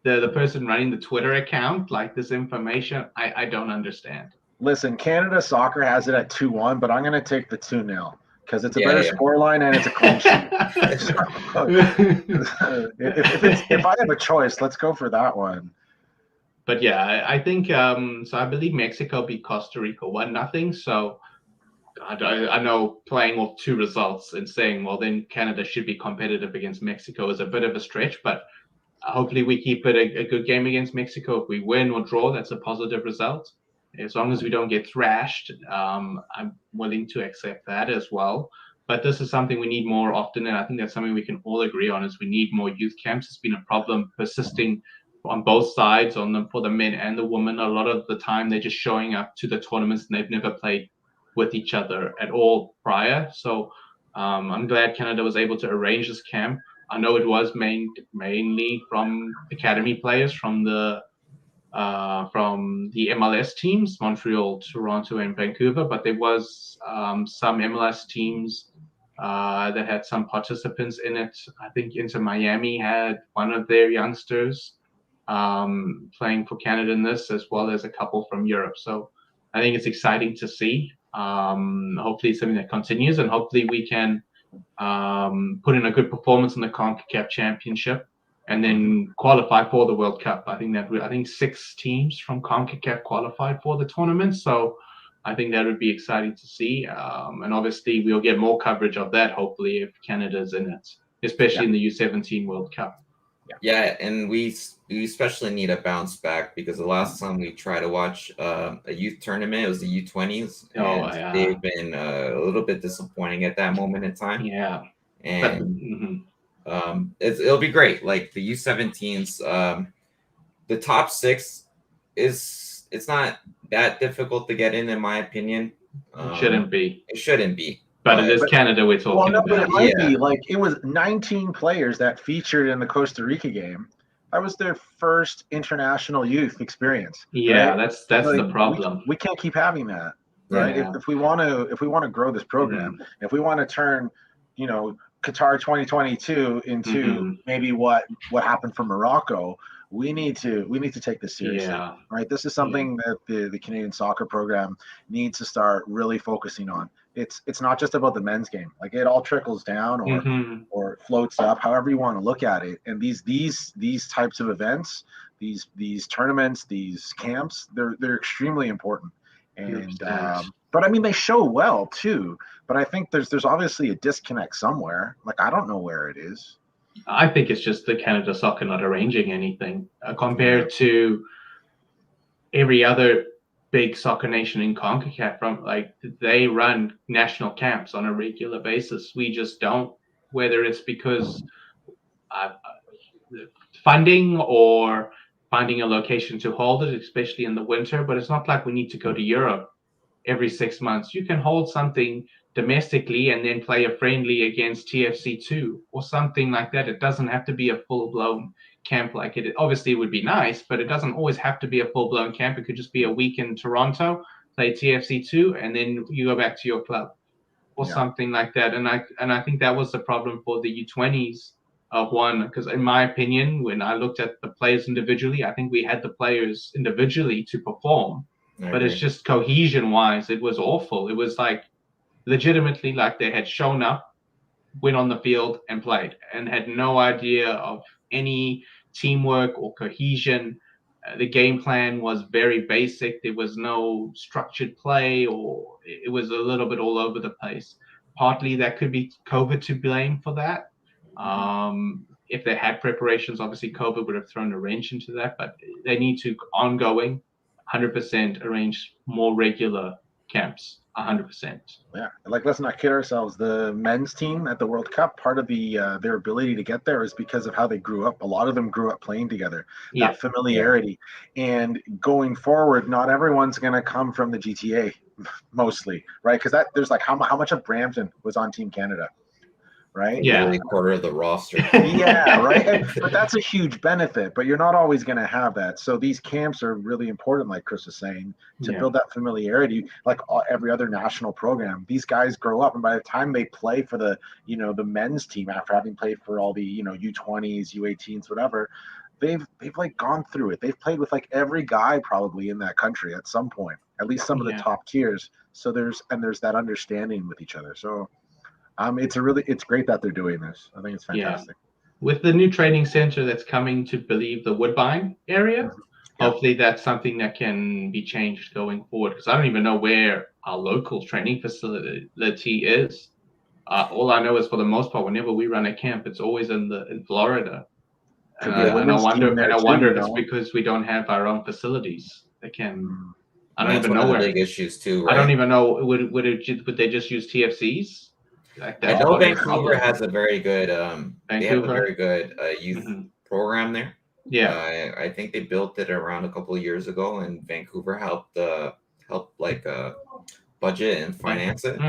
the person running the Twitter account like this information. I don't understand. Listen, Canada Soccer has it at 2-1, but I'm going to take the 2-0. Because it's a better scoreline and it's a clean sheet. If I have a choice, let's go for that one. But I think so. I believe Mexico beat Costa Rica 1-0. So I know playing off 2 results and saying, well, then Canada should be competitive against Mexico is a bit of a stretch, but hopefully we keep it a good game against Mexico. If we win or draw, that's a positive result. As long as we don't get thrashed, I'm willing to accept that as well. But this is something we need more often, and I think that's something we can all agree on, is we need more youth camps. It's been a problem persisting on both sides, for the men and the women. A lot of the time, they're just showing up to the tournaments and they've never played with each other at all prior. So I'm glad Canada was able to arrange this camp. I know it was mainly from academy players from the MLS teams, Montreal, Toronto, and Vancouver, but there was some MLS teams that had some participants in it. I think Inter Miami had one of their youngsters playing for Canada in this, as well as a couple from Europe. So I think it's exciting to see. Hopefully it's something that continues, and hopefully we can put in a good performance in the CONCACAF Championship and then qualify for the World Cup. I think 6 teams from CONCACAF qualified for the tournament, so I think that would be exciting to see. And obviously we'll get more coverage of that, hopefully, if Canada's in it, especially in the U17 World Cup. Yeah, and we especially need a bounce back, because the last time we tried to watch a youth tournament, it was the U20s. And they've been a little bit disappointing at that moment in time. Yeah. And it'll be great. Like the U17s, the top 6 it's not that difficult to get in my opinion. It shouldn't be. It shouldn't be. But it is Canada we're talking about. But it might be. Like, it was 19 players that featured in the Costa Rica game. That was their first international youth experience. Yeah, right? that's the problem. We can't keep having that, right? Yeah. If we want to grow this program, if we want to turn, Qatar 2022 into maybe what happened for Morocco, we need to take this seriously, right? This is something that the Canadian soccer program needs to start really focusing on. It's not just about the men's game. Like, it all trickles down or floats up, however you want to look at it. And these types of events, these tournaments, these camps, they're extremely important. And but I mean, they show well too. But I think there's obviously a disconnect somewhere. Like, I don't know where it is. I think it's just the Canada Soccer not arranging anything compared to every other big soccer nation in CONCACAF. They run national camps on a regular basis. We just don't, whether it's because funding or finding a location to hold it, especially in the winter. But it's not like we need to go to Europe every 6 months. You can hold something domestically and then play a friendly against TFC2 or something like that. It doesn't have to be a full-blown camp like it. Obviously, it would be nice, but it doesn't always have to be a full-blown camp. It could just be a week in Toronto, play TFC2, and then you go back to your club or something like that. And I think that was the problem for the U20s of one, because in my opinion, when I looked at the players individually, I think we had the players individually to perform, but it's just cohesion-wise, it was awful. It was like, legitimately, like they had shown up, went on the field and played, and had no idea of any teamwork or cohesion. The game plan was very basic. There was no structured play, or it was a little bit all over the place. Partly that could be COVID to blame for that. If they had preparations, obviously COVID would have thrown a wrench into that, but they need to ongoing 100% arrange more regular camps. 100%. Yeah, like, let's not kid ourselves. The men's team at the World Cup, part of their ability to get there is because of how they grew up. A lot of them grew up playing together. That familiarity. And going forward, not everyone's going to come from the GTA, mostly, right? Because there's like how much of Brampton was on Team Canada, right? Yeah, a quarter of the roster. Yeah, right. But that's a huge benefit. But you're not always going to have that. So these camps are really important, like Chris was saying, to build that familiarity. Like every other national program, these guys grow up, and by the time they play for the men's team, after having played for all the U20s, U18s, whatever, they've like gone through it. They've played with like every guy probably in that country at some point, at least some of the top tiers. So there's that understanding with each other. So. It's great that they're doing this. I think it's fantastic. With the new training center that's coming to, believe, the Woodbine area, hopefully that's something that can be changed going forward, because I don't even know where our local training facility is. All I know is, for the most part, whenever we run a camp, it's always in Florida. Could be a And I women's wonder, team there and I too, wonder you if it's know? because we don't have our own facilities that can. I don't That's even one know of the where. big issues too, I right? don't even know. Would they just use TFCs? Like I that's know what it's Vancouver called. has a very good they have a Vancouver? very good youth program there. Yeah. I think they built it around a couple of years ago, and Vancouver helped like budget and finance it.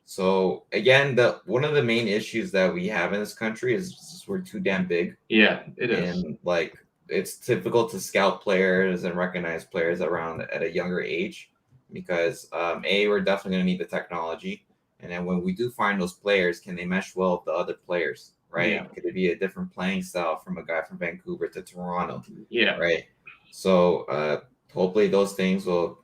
So again, one of the main issues that we have in this country is we're too damn big. Yeah, it is. And like it's difficult to scout players and recognize players around at a younger age, because we're definitely going to need the technology, and then when we do find those players, can they mesh well with the other players, right? Yeah. Could it be a different playing style from a guy from Vancouver to Toronto? Yeah. Right. So hopefully those things will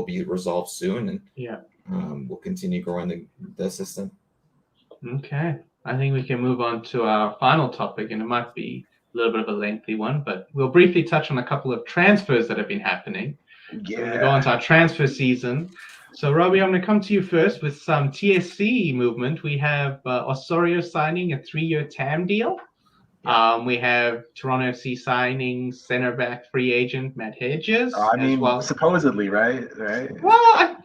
be resolved soon, and we'll continue growing the system. Okay, I think we can move on to our final topic, and it might be a little bit of a lengthy one, but we'll briefly touch on a couple of transfers that have been happening. Yeah. So we're going to go on to our transfer season. So, Robbie, I'm going to come to you first with some TSC movement. We have Osorio signing a 3-year TAM deal. We have Toronto FC signing center back free agent Matt Hedges. Supposedly, right? Well,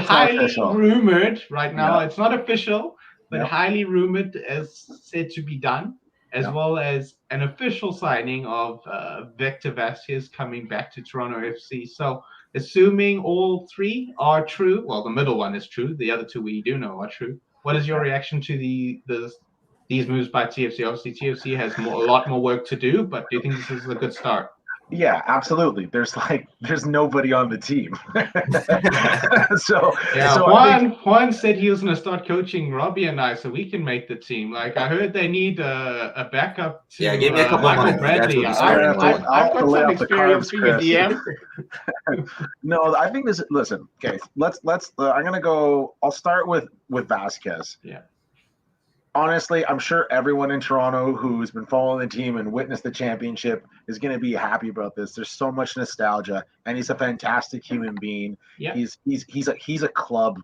highly official. Rumored right now. It's not official, but highly rumored, as said to be done, as well as an official signing of Victor Vasquez coming back to Toronto FC. So, assuming all three are true, well, the middle one is true. The other two we do know are true. What is your reaction to these moves by TFC? Obviously, TFC has a lot more work to do, but do you think this is a good start? Yeah, absolutely. There's nobody on the team. Juan said he was going to start coaching Robbie and I, so we can make the team. Like, I heard they need a backup to give me a couple Michael months. Bradley. I've got some experience being a DM. No, I think this. Listen, okay. Let's. I'm gonna go. I'll start with Vasquez. Yeah. Honestly, I'm sure everyone in Toronto who's been following the team and witnessed the championship is going to be happy about this. There's so much nostalgia, and he's a fantastic human being. Yeah. He's a club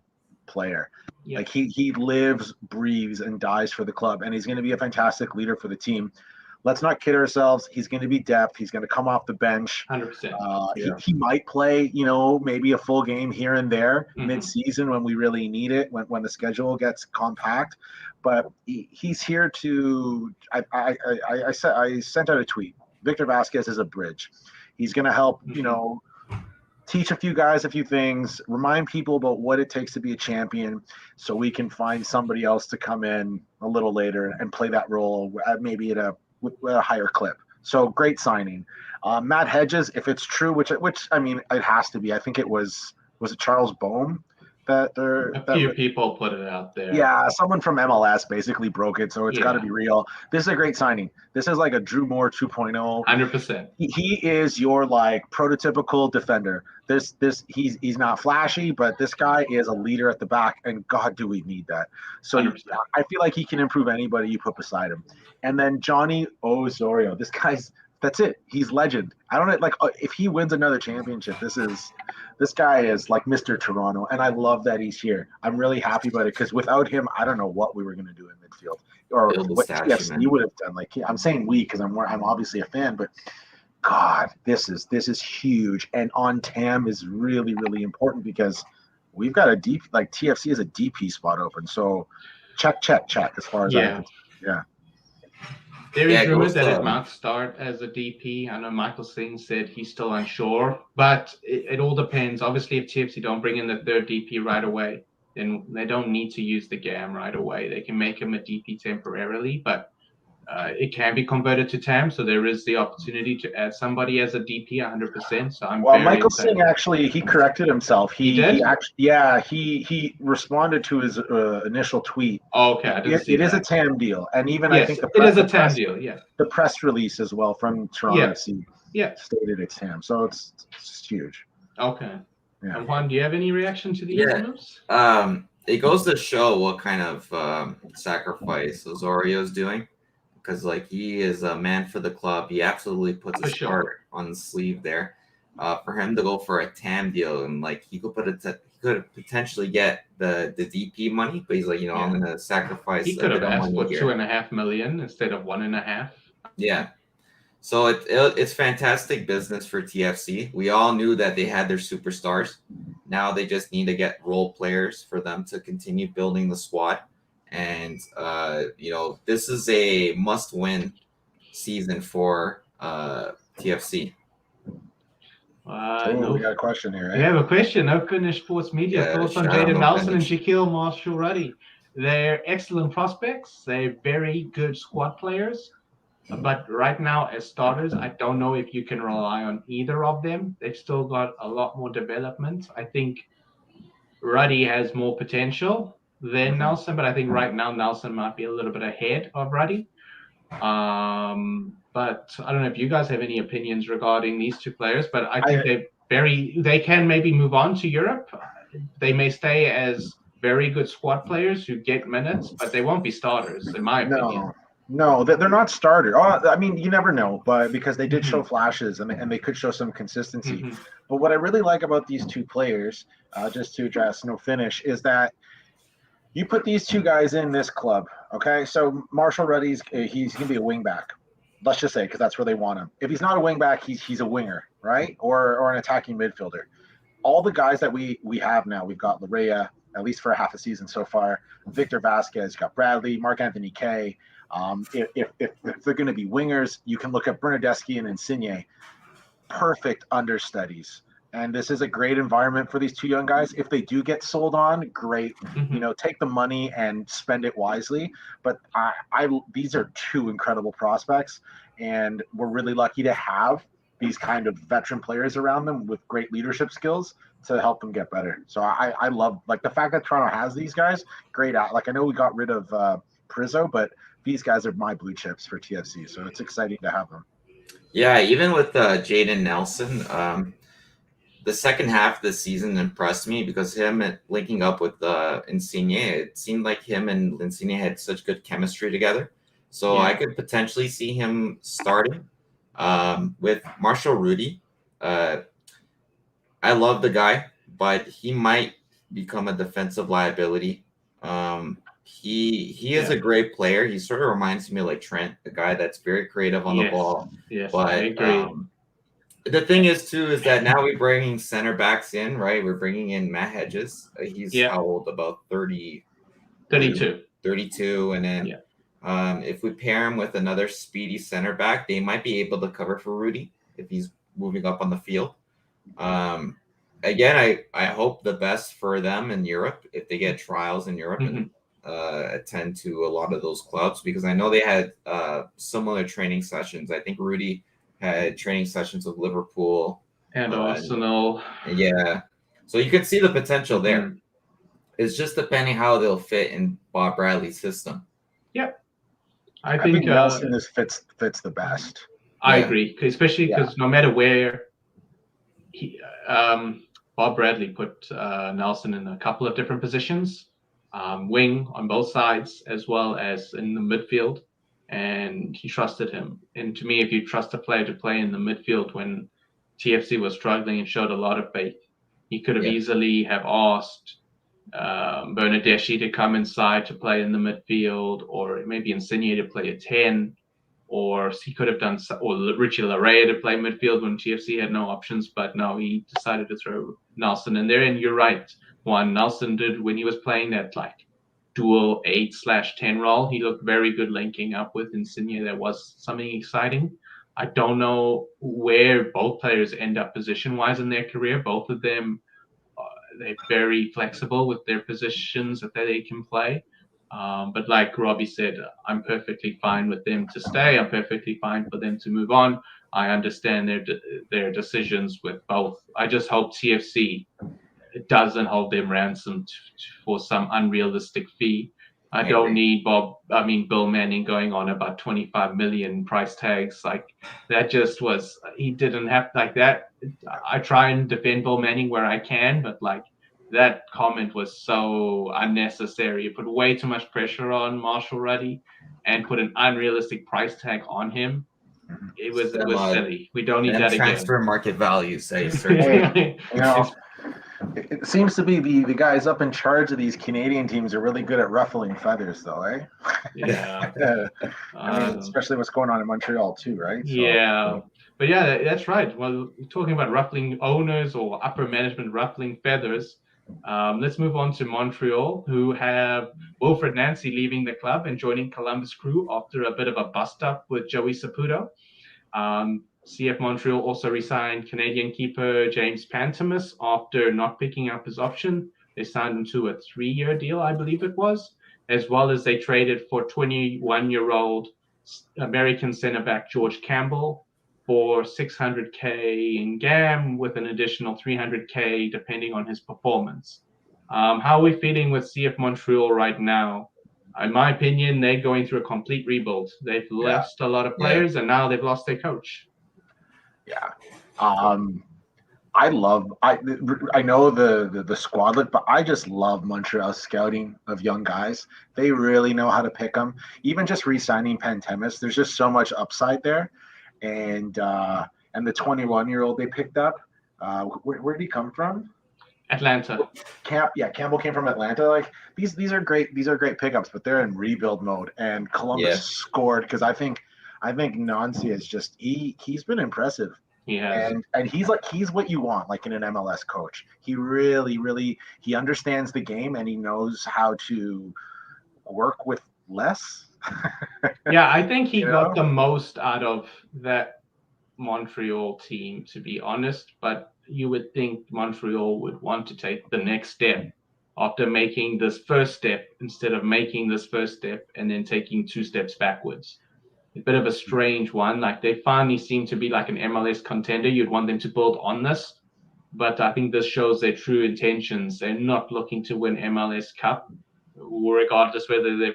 player. Yeah. Like he lives, breathes, and dies for the club, and he's going to be a fantastic leader for the team. Let's not kid ourselves. He's going to be depth. He's going to come off the bench. 100%. He might play, maybe a full game here and there mid-season when we really need it, when the schedule gets compact. But he's here to. I sent out a tweet. Victor Vasquez is a bridge. He's going to help, teach a few guys a few things, remind people about what it takes to be a champion, so we can find somebody else to come in a little later and play that role, maybe at a higher clip. So great signing. Matt Hedges, if it's true, which I mean, it has to be. I think it was it Charles Boehm a few people put it out there. Yeah, someone from MLS basically broke it, so it's got to be real. This is a great signing. This is like a Drew Moore 2.0. 100%. He is your prototypical defender. He's not flashy, but this guy is a leader at the back, and God, do we need that. So I feel like he can improve anybody you put beside him. And then Johnny Osorio, that's it. He's legend. I don't know, if he wins another championship, this guy is like Mr. Toronto, and I love that he's here. I'm really happy about it, because without him, I don't know what we were going to do in midfield, or what TFC would have done. I'm saying we, because I'm obviously a fan, but God, this is huge, and on TAM is really, really important, because we've got a deep, TFC has a DP spot open. So check as far as I'm concerned. Yeah. There is rumors that it might start as a DP. I know Michael Singh said he's still unsure, but it all depends. Obviously, if TFC don't bring in the third DP right away, then they don't need to use the GAM right away. They can make him a DP temporarily, but it can be converted to TAM, so there is the opportunity to add somebody as a DP 100%. So Michael Singh actually, he corrected himself. He did? He responded to his initial tweet. Oh, okay, I didn't see it that. Is a TAM deal, and even yes, I think it is a TAM deal. Yeah, the press release as well from Toronto FC stated it's TAM, so it's huge. Okay. Yeah. And Juan, do you have any reaction to these moves? It goes to show what kind of sacrifice Osorio's doing. because like he is a man for the club. He absolutely puts For his sure. heart on the sleeve there. For him to go for a TAM deal and like he could potentially get the DP money, but he's like, I'm gonna sacrifice He a could bit have of asked money for here. $2.5 million instead of 1.5. Yeah. So it's fantastic business for TFC. We all knew that they had their superstars. Now they just need to get role players for them to continue building the squad. And this is a must-win season for TFC. We got a question here, right? We have a question. No Finnish Sports Media. Thoughts on Jaden Nelson and Shaquille Marshall-Ruddy? They're excellent prospects. They're very good squad players. But right now, as starters, I don't know if you can rely on either of them. They've still got a lot more development. I think Ruddy has more potential than Nelson, but I think right now Nelson might be a little bit ahead of Ruddy. But I don't know if you guys have any opinions regarding these two players, but I think they can maybe move on to Europe. They may stay as very good squad players who get minutes, but they won't be starters, in my opinion. No, they're not starter. I mean, you never know, but because they did show flashes and they could show some consistency. But what I really like about these two players, just to address no finish, is that you put these two guys in this club, okay? So Marshall Ruddy's he's gonna be a wing back. Let's just say, because that's where they want him. If he's not a wing back, he's a winger, right? Or an attacking midfielder. All the guys that we have now, we've got Larea, at least for half a season so far. Victor Vasquez, got Bradley, Mark Anthony Kay. If they're going to be wingers, you can look at Bernardeschi and Insigne. Perfect understudies. And this is a great environment for these two young guys. If they do get sold on, great. Take the money and spend it wisely. But these are two incredible prospects, and we're really lucky to have these kind of veteran players around them with great leadership skills to help them get better. So I love like the fact that Toronto has these guys. Great. Like I know we got rid of Prizzo, but these guys are my blue chips for TFC. So it's exciting to have them. Yeah, even with Jaden Nelson, the second half of the season impressed me because him linking up with Insigne, it seemed like him and Insigne had such good chemistry together. So I could potentially see him starting with Marshall Ruddy. I love the guy, but he might become a defensive liability. He is a great player. He sort of reminds me of like Trent, a guy that's very creative on the ball. Yes, but I agree. The thing is too is that now we're bringing center backs in, right? We're bringing in Matt Hedges. He's how old? About 32. 32, and then if we pair him with another speedy center back, they might be able to cover for Rudy if he's moving up on the field. Again, I hope the best for them in Europe if they get trials in Europe and attend to a lot of those clubs, because I know they had similar training sessions. I think Rudy had training sessions with Liverpool and Arsenal. So you can see the potential there. It's just depending how they'll fit in Bob Bradley's system. I think Nelson fits the best. I agree, especially because no matter where Bob Bradley put Nelson in a couple of different positions, wing on both sides as well as in the midfield, and he trusted him. And to me, if you trust a player to play in the midfield when TFC was struggling and showed a lot of faith, he could have easily have asked Bernardeschi to come inside to play in the midfield, or maybe Insigne to play a 10, or he could have done, or Richie Larea to play midfield when TFC had no options. But no, he decided to throw Nelson in there. And you're right, Juan, Nelson did when he was playing that like dual 8/10 role. He looked very good linking up with Insigne. That was something exciting. I don't know where both players end up position-wise in their career. Both of them, they're very flexible with their positions that they can play. But like Robbie said, I'm perfectly fine with them to stay. I'm perfectly fine for them to move on. I understand their decisions with both. I just hope TFC doesn't hold them ransomed for some unrealistic fee. I don't need Bill Manning going on about 25 million price tags. Like that just was, he didn't have like that. I try and defend Bill Manning where I can, but like that comment was so unnecessary. It put way too much pressure on Marshall Ruddy. and put an unrealistic price tag on him. It was silly. We don't need that again. Transfer market value, say. Hey, it seems to be the guys up in charge of these Canadian teams are really good at ruffling feathers, though, eh? Yeah. I mean, especially what's going on in Montreal too, right? So, yeah. But yeah, that's right. Well, talking about ruffling owners or upper management ruffling feathers, let's move on to Montreal, who have Wilfred Nancy leaving the club and joining Columbus Crew after a bit of a bust-up with Joey Saputo. CF Montreal also re-signed Canadian keeper James Pantemis after not picking up his option. They signed him to a 3-year deal, I believe it was, as well as they traded for 21-year-old American center-back George Campbell for $600K in GAM with an additional $300K depending on his performance. How are we feeling with CF Montreal right now? In my opinion, they're going through a complete rebuild. They've lost a lot of players, and now they've lost their coach. Yeah. I know the squad look, but I just love Montreal's scouting of young guys. They really know how to pick them. Even just re-signing Pantemis, there's just so much upside there. And the 21-year-old they picked up, where did he come from? Atlanta. Campbell came from Atlanta. Like these are great pickups, but they're in rebuild mode. And Columbus scored because I think Nancy is just he's been impressive. Yeah. And he's what you want, like in an MLS coach. He really he understands the game and he knows how to work with less. Yeah, I think he got the most out of that Montreal team, to be honest. But you would think Montreal would want to take the next step after making this first step instead of making this first step and then taking 2 steps backwards. A bit of a strange one. Like they finally seem to be like an MLS contender. You'd want them to build on this. But I think this shows their true intentions. They're not looking to win MLS Cup, regardless whether their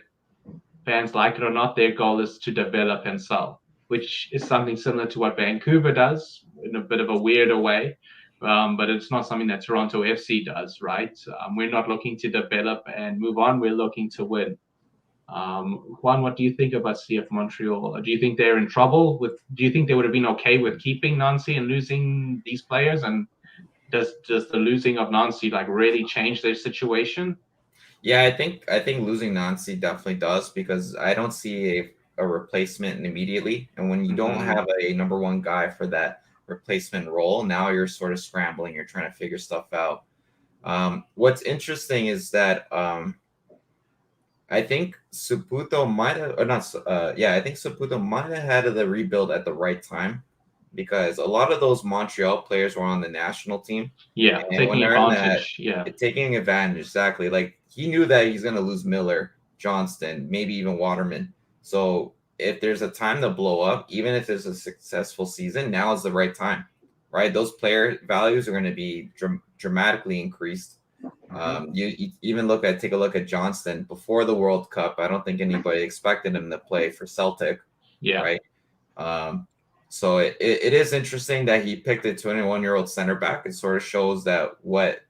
fans like it or not. Their goal is to develop and sell, which is something similar to what Vancouver does in a bit of a weirder way. But it's not something that Toronto FC does, right? We're not looking to develop and move on. We're looking to win. Juan, what do you think about CF Montreal? Do you think they're in trouble? Do you think they would have been okay with keeping Nancy and losing these players? And does the losing of Nancy like really change their situation? Yeah, I think losing Nancy definitely does, because I don't see a replacement immediately. And when you don't have a number one guy for that replacement role, now you're sort of scrambling. You're trying to figure stuff out. What's interesting is that I think Saputo might have, or not. I think Saputo might have had the rebuild at the right time, because a lot of those Montreal players were on the national team. Yeah, and taking advantage. Taking advantage, exactly. Like he knew that he's going to lose Miller, Johnston, maybe even Waterman. So if there's a time to blow up, even if there's a successful season, now is the right time, right? Those player values are going to be dramatically increased. You even take a look at Johnston before the World Cup. I don't think anybody expected him to play for Celtic. Yeah. Right. So it is interesting that he picked a 21-year-old center back. It sort of shows that what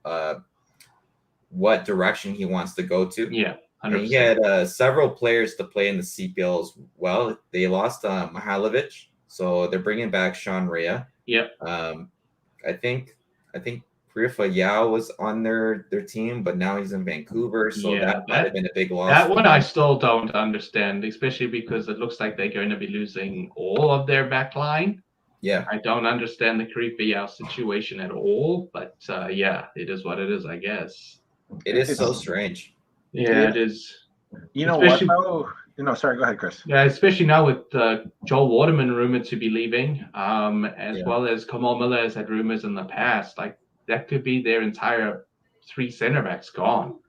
direction he wants to go to. Yeah. 100%. And he had several players to play in the CPL as well. They lost Mihailovic, so they're bringing back Sean Rea. Yep. I think Prifa Yao was on their team, but now he's in Vancouver, so that might have been a big loss. That one I still don't understand, especially because it looks like they're going to be losing all of their back line. Yeah. I don't understand the Prifa Yao situation at all, but it is what it is, I guess. It is so strange. Yeah, it is. You know what, though? No, sorry, go ahead, Chris. Yeah, especially now with Joel Waterman rumored to be leaving, as well as Kamal Miller has had rumors in the past. Like, that could be their entire 3 center backs gone.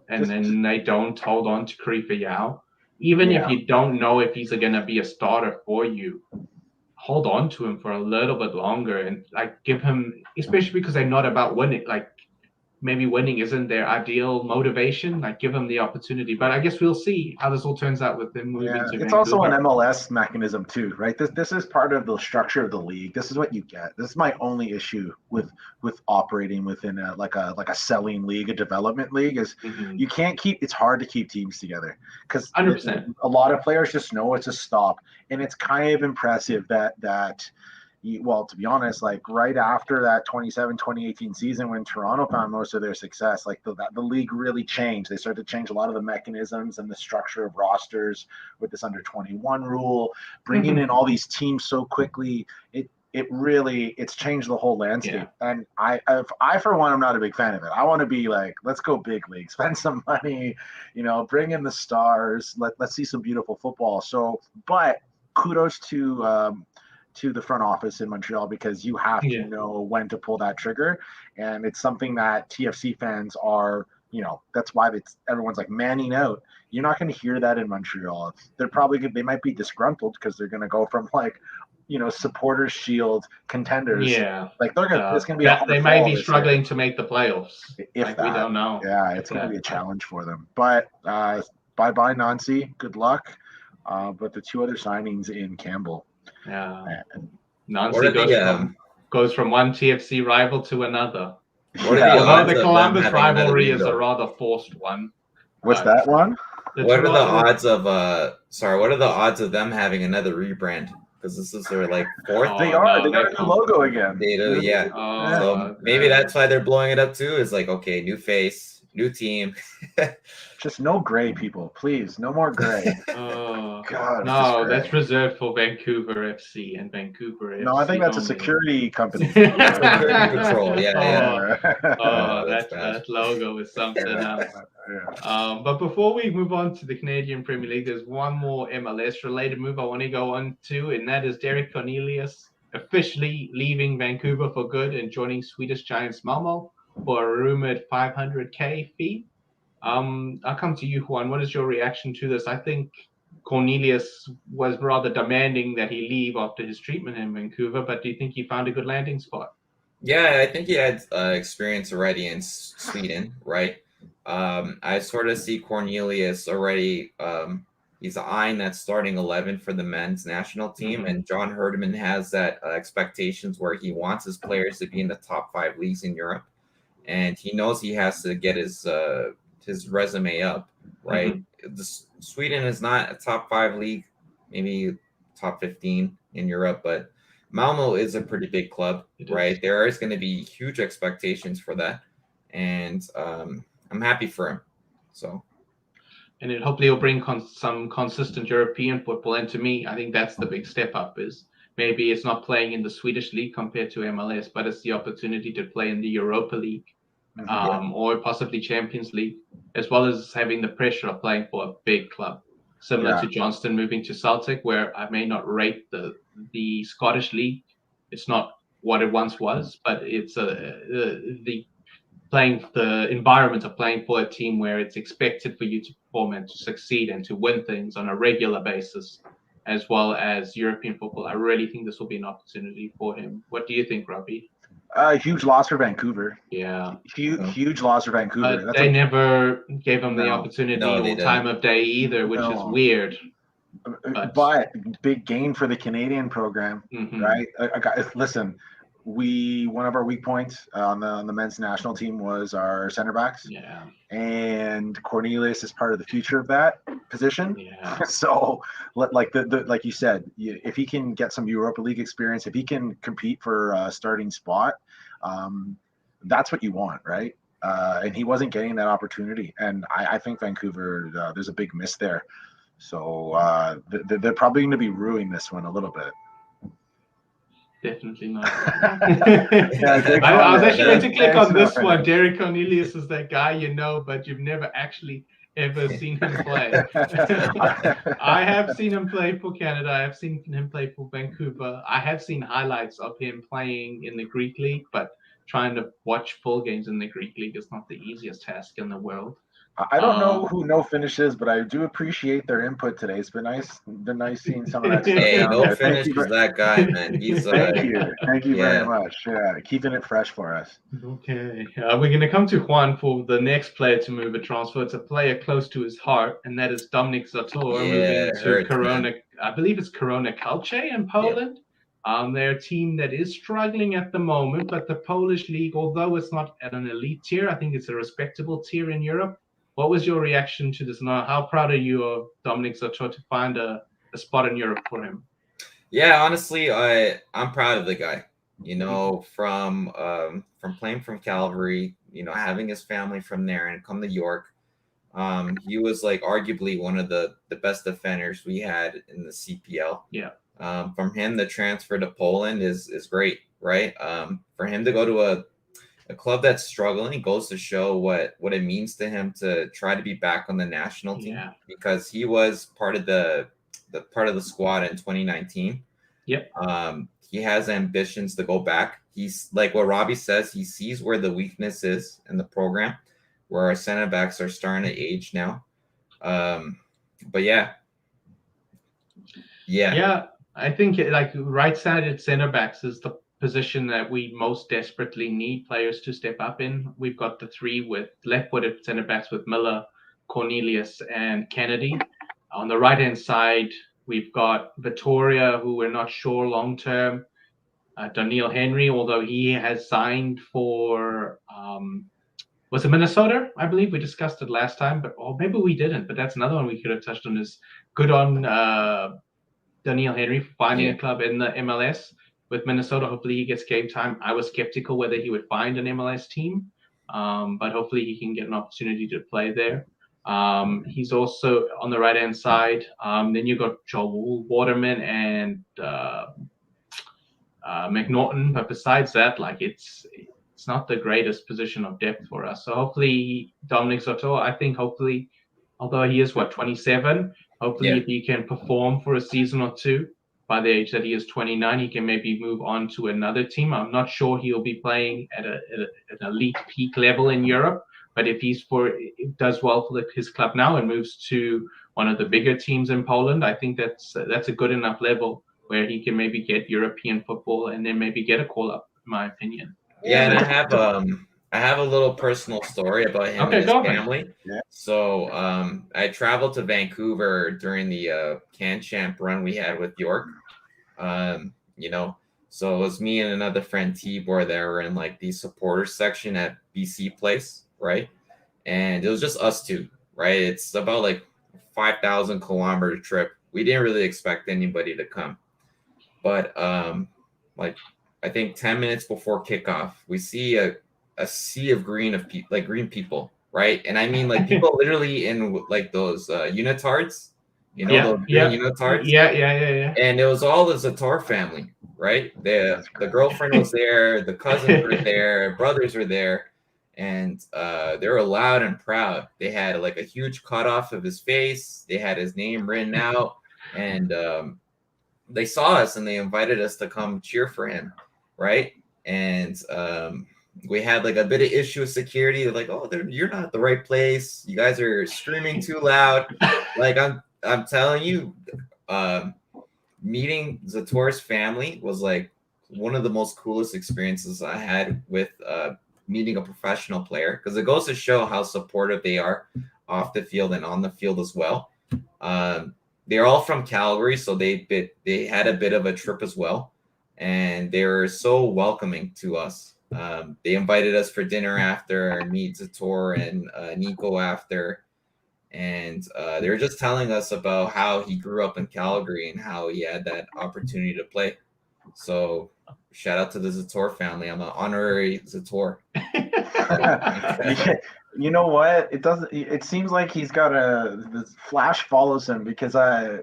And then they don't hold on to Prifa Yao. Even if you don't know if he's going to be a starter for you, hold on to him for a little bit longer and like give him, especially because they're not about winning. Like, maybe winning isn't their ideal motivation. Like, give them the opportunity. But I guess we'll see how this all turns out with them moving to It's Vancouver. also an MLS mechanism too, right? This is part of the structure of the league. This is what you get. This is my only issue with operating within a selling league, a development league, is you can't keep. It's hard to keep teams together because 100%. A lot of players just know it's a stop, and it's kind of impressive that. Well, to be honest, like right after that 2018 season when Toronto found most of their success, like the league really changed. They started to change a lot of the mechanisms and the structure of rosters with this under 21 rule, bringing in all these teams so quickly. It's changed the whole landscape. Yeah. And I for one, I'm not a big fan of it. I want to be like, let's go big league, spend some money, bring in the stars. Let's see some beautiful football. So, but kudos to the front office in Montreal, because you have to know when to pull that trigger. And it's something that TFC fans are, that's why everyone's like manning out. You're not going to hear that in Montreal. They might be disgruntled because they're going to go from like, supporters shield contenders. Yeah. Like it's going to be they might be struggling to make the playoffs. We don't know. Yeah. It's going to be a challenge for them, but bye-bye Nancy. Good luck. But the two other signings in Campbell, Nancy goes from one TFC rival to another. Although the Columbus rivalry is a rather forced one. What's that one? What are the odds of them having another rebrand? Because this is their fourth. They got a new logo again. They do, yeah. So maybe that's why they're blowing it up too. Is like, okay, new face, new team. Just no gray, people, please. No more gray. God, no, that's reserved for Vancouver FC and Vancouver FC. No, I think that's a security company. Security control. Yeah. That logo is something else. But before we move on to the Canadian Premier League, there's one more MLS-related move I want to go on to, and that is Derek Cornelius officially leaving Vancouver for good and joining Swedish Giants Malmo for a rumored $500K fee. I'll come to you, Juan. What is your reaction to this? I think Cornelius was rather demanding that he leave after his treatment in Vancouver, but do you think he found a good landing spot? Yeah, I think he had experience already in Sweden, right? I sort of see Cornelius already. He's eyeing that starting 11 for the men's national team, and John Herdman has that expectations where he wants his players to be in the top 5 leagues in Europe, and he knows he has to get his resume up, right? Sweden is not a top 5 league, maybe top 15 in Europe, but Malmo is a pretty big club, right? There is going to be huge expectations for that, and I'm happy for him. And it hopefully will bring some consistent European football. And to me, I think that's the big step up, is maybe it's not playing in the Swedish league compared to MLS, but it's the opportunity to play in the Europa League. Or possibly Champions League, as well as having the pressure of playing for a big club, similar to Johnston moving to Celtic, where I may not rate the Scottish league. It's not what it once was, but it's the environment of playing for a team where it's expected for you to perform and to succeed and to win things on a regular basis, as well as European football. I really think this will be an opportunity for him. What do you think, Robbie? Huge loss for Vancouver. Yeah. Huge loss for Vancouver. They never gave him the opportunity or time of day either, which is weird. But big gain for the Canadian program, right? Listen, one of our weak points on the men's national team was our center backs. Yeah. And Cornelius is part of the future of that position. Yeah. So, like you said, if he can get some Europa League experience, if he can compete for a starting spot, that's what you want, right? And he wasn't getting that opportunity. And I think Vancouver, there's a big miss there. So they're probably going to be ruining this one a little bit. Definitely not. I was actually going to click on this one. Derek Cornelius is that guy but you've never actually ever seen him play. I have seen him play for Canada. I have seen him play for Vancouver. I have seen highlights of him playing in the Greek league, but trying to watch full games in the Greek league is not the easiest task in the world. I don't know who No Finish is, but I do appreciate their input today. It's been nice seeing some of that stuff Hey, down No there. Finish is that guy, man. He's Thank you yeah. very much. Yeah, keeping it fresh for us. Okay, we're going to come to Juan for the next player to move a transfer. It's a player close to his heart, and that is Dominic Zator moving to Corona. Man. I believe it's Corona Kalce in Poland. They're a team that is struggling at the moment, but the Polish league, although it's not at an elite tier, I think it's a respectable tier in Europe. What was your reaction to this? Now, how proud are you of Dominic Zator to find a spot in Europe for him? Yeah, honestly, I'm proud of the guy. You know, from playing from Calgary, you know, having his family from there and come to York. He was like arguably one of the best defenders we had in the CPL. Yeah. From him, the transfer to Poland is great, right? For him to go to a club that's struggling goes to show what it means to him to try to be back on the national team, because he was part of the squad in 2019. Yep. He has ambitions to go back. He's like what Robbie says, he sees where the weakness is in the program, where our center backs are starting to age now. But yeah, I think like right-sided center backs is the position that we most desperately need players to step up in. We've got the three with left-footed center backs with Miller, Cornelius, and Kennedy. On the right-hand side, we've got Vittoria, who we're not sure long-term. Daniil Henry, although he has signed for was it Minnesota? I believe we discussed it last time, but maybe we didn't. But that's another one we could have touched on. Is good on Daniil Henry finding a club in the MLS with Minnesota. Hopefully he gets game time. I was skeptical whether he would find an MLS team, but hopefully he can get an opportunity to play there. He's also on the right hand side. Then you've got Joel Waterman and McNaughton, but besides that, like it's not the greatest position of depth for us. So hopefully Dominic Zator, I think hopefully, although he is 27, hopefully if he can perform for a season or two, by the age that he is 29, he can maybe move on to another team. I'm not sure he'll be playing at an elite peak level in Europe, but if does well for his club now and moves to one of the bigger teams in Poland, I think that's a good enough level where he can maybe get European football and then maybe get a call up, in my opinion. Yeah, and I have a little personal story about him and his family. Yeah. So I traveled to Vancouver during the Can Champ run we had with York. You know, so it was me and another friend Tibor that were in like the supporters section at BC Place, right? And it was just us two, right? It's about like 5,000 kilometer trip. We didn't really expect anybody to come, but like I think 10 minutes before kickoff, we see a sea of green people, right? And I mean like people literally in like those unitards, you know, those green unitards. Yeah. And it was all the Zator family, right? The girlfriend was there, the cousins were there, brothers were there, and they were loud and proud. They had like a huge cutoff of his face. They had his name written out, and they saw us and they invited us to come cheer for him, right? And we had like a bit of issue with security. They're like, "Oh, you're not at the right place. You guys are screaming too loud." Like I'm telling you, meeting Zator's family was like one of the most coolest experiences I had with meeting a professional player, because it goes to show how supportive they are off the field and on the field as well. They're all from Calgary, so they had a bit of a trip as well, and they were so welcoming to us. They invited us for dinner after, meet Zator and Nico after, and they were just telling us about how he grew up in Calgary and how he had that opportunity to play. So shout out to the Zator family. I'm an honorary Zator. You know what? It seems like he's got the flash follows him, because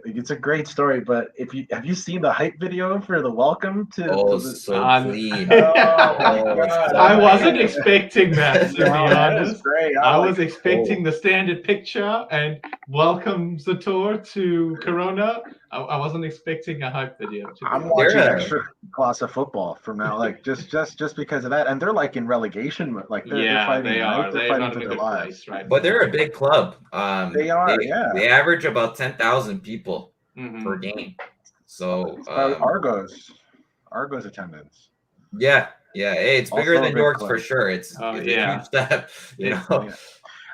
it's a great story. But have you seen the hype video for the welcome to? So clean. I wasn't expecting that, to be honest. Great. I was expecting the standard picture and welcome Zator to Corona. I wasn't expecting a hype video. I'm watching extra class of football from now, like just because of that, and they're like in relegation, like they're fighting. They are. They're fighting for their lives, right? But they're a big club. They are. They average about 10,000 people per game. So Argos attendance. Yeah. Hey, it's bigger than York's for sure. It's a huge step. You know. Yeah.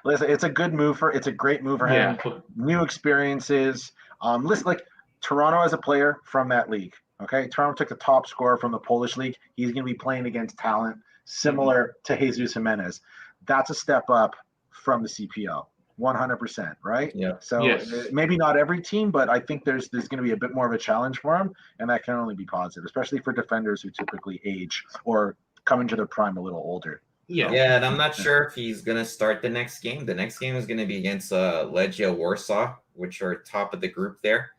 Listen, it's a good move for. It's a great move for him. New experiences. Listen, like Toronto as a player from that league. Okay, Toronto took the top scorer from the Polish league. He's going to be playing against talent similar to Jesus Jimenez. That's a step up from the CPL, 100%, right? Yeah. So maybe not every team, but I think there's going to be a bit more of a challenge for him, and that can only be positive, especially for defenders who typically age or come into their prime a little older. Yeah, and I'm not sure if he's going to start the next game. The next game is going to be against Legia Warsaw, which are top of the group there.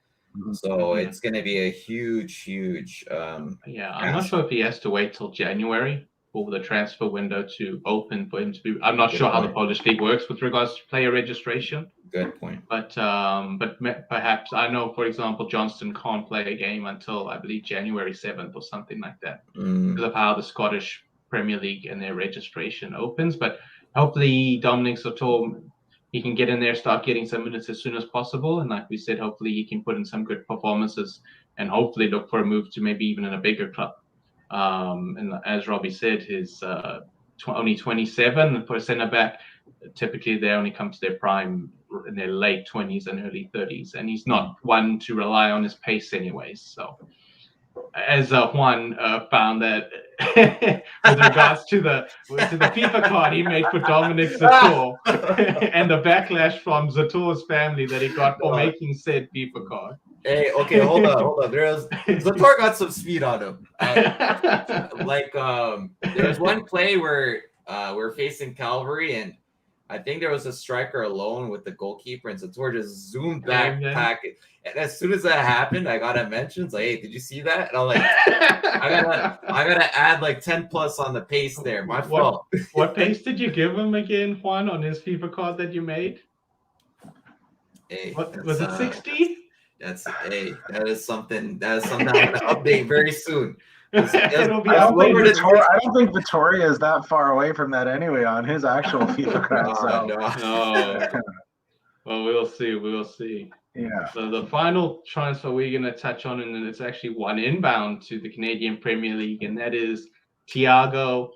So it's going to be a huge. I'm not sure if he has to wait till January for the transfer window to open for him to be. I'm not sure how the Polish league works with regards to player registration. Good point. But perhaps I know, for example, Johnston can't play a game until I believe January 7th or something like that because of how the Scottish Premier League and their registration opens. But hopefully Dominic Soto, he can get in there, start getting some minutes as soon as possible. And like we said, hopefully he can put in some good performances and hopefully look for a move to maybe even in a bigger club. And as Robbie said, he's only 27 for a centre-back. Typically, they only come to their prime in their late 20s and early 30s. And he's not one to rely on his pace anyways. So as Juan found that with regards to the FIFA card he made for Dominic Zator and the backlash from Zator's family that he got for making said FIFA card. Hey, okay, hold on. Zator got some speed on him. There was one play where we're facing Calvary, and I think there was a striker alone with the goalkeeper, and Zator just zoomed back. And as soon as that happened, I got a mention. It's like, hey, did you see that? And I'm like, I gotta add like 10 plus on the pace there. My fault. What pace did you give him again, Juan, on his FIFA card that you made? Hey, was it 60? That is something I'm gonna update very soon. I don't think Vittoria is that far away from that anyway on his actual FIFA card. No. Well, we'll see. Yeah. So the final transfer we're going to touch on, and it's actually one inbound to the Canadian Premier League, and that is Thiago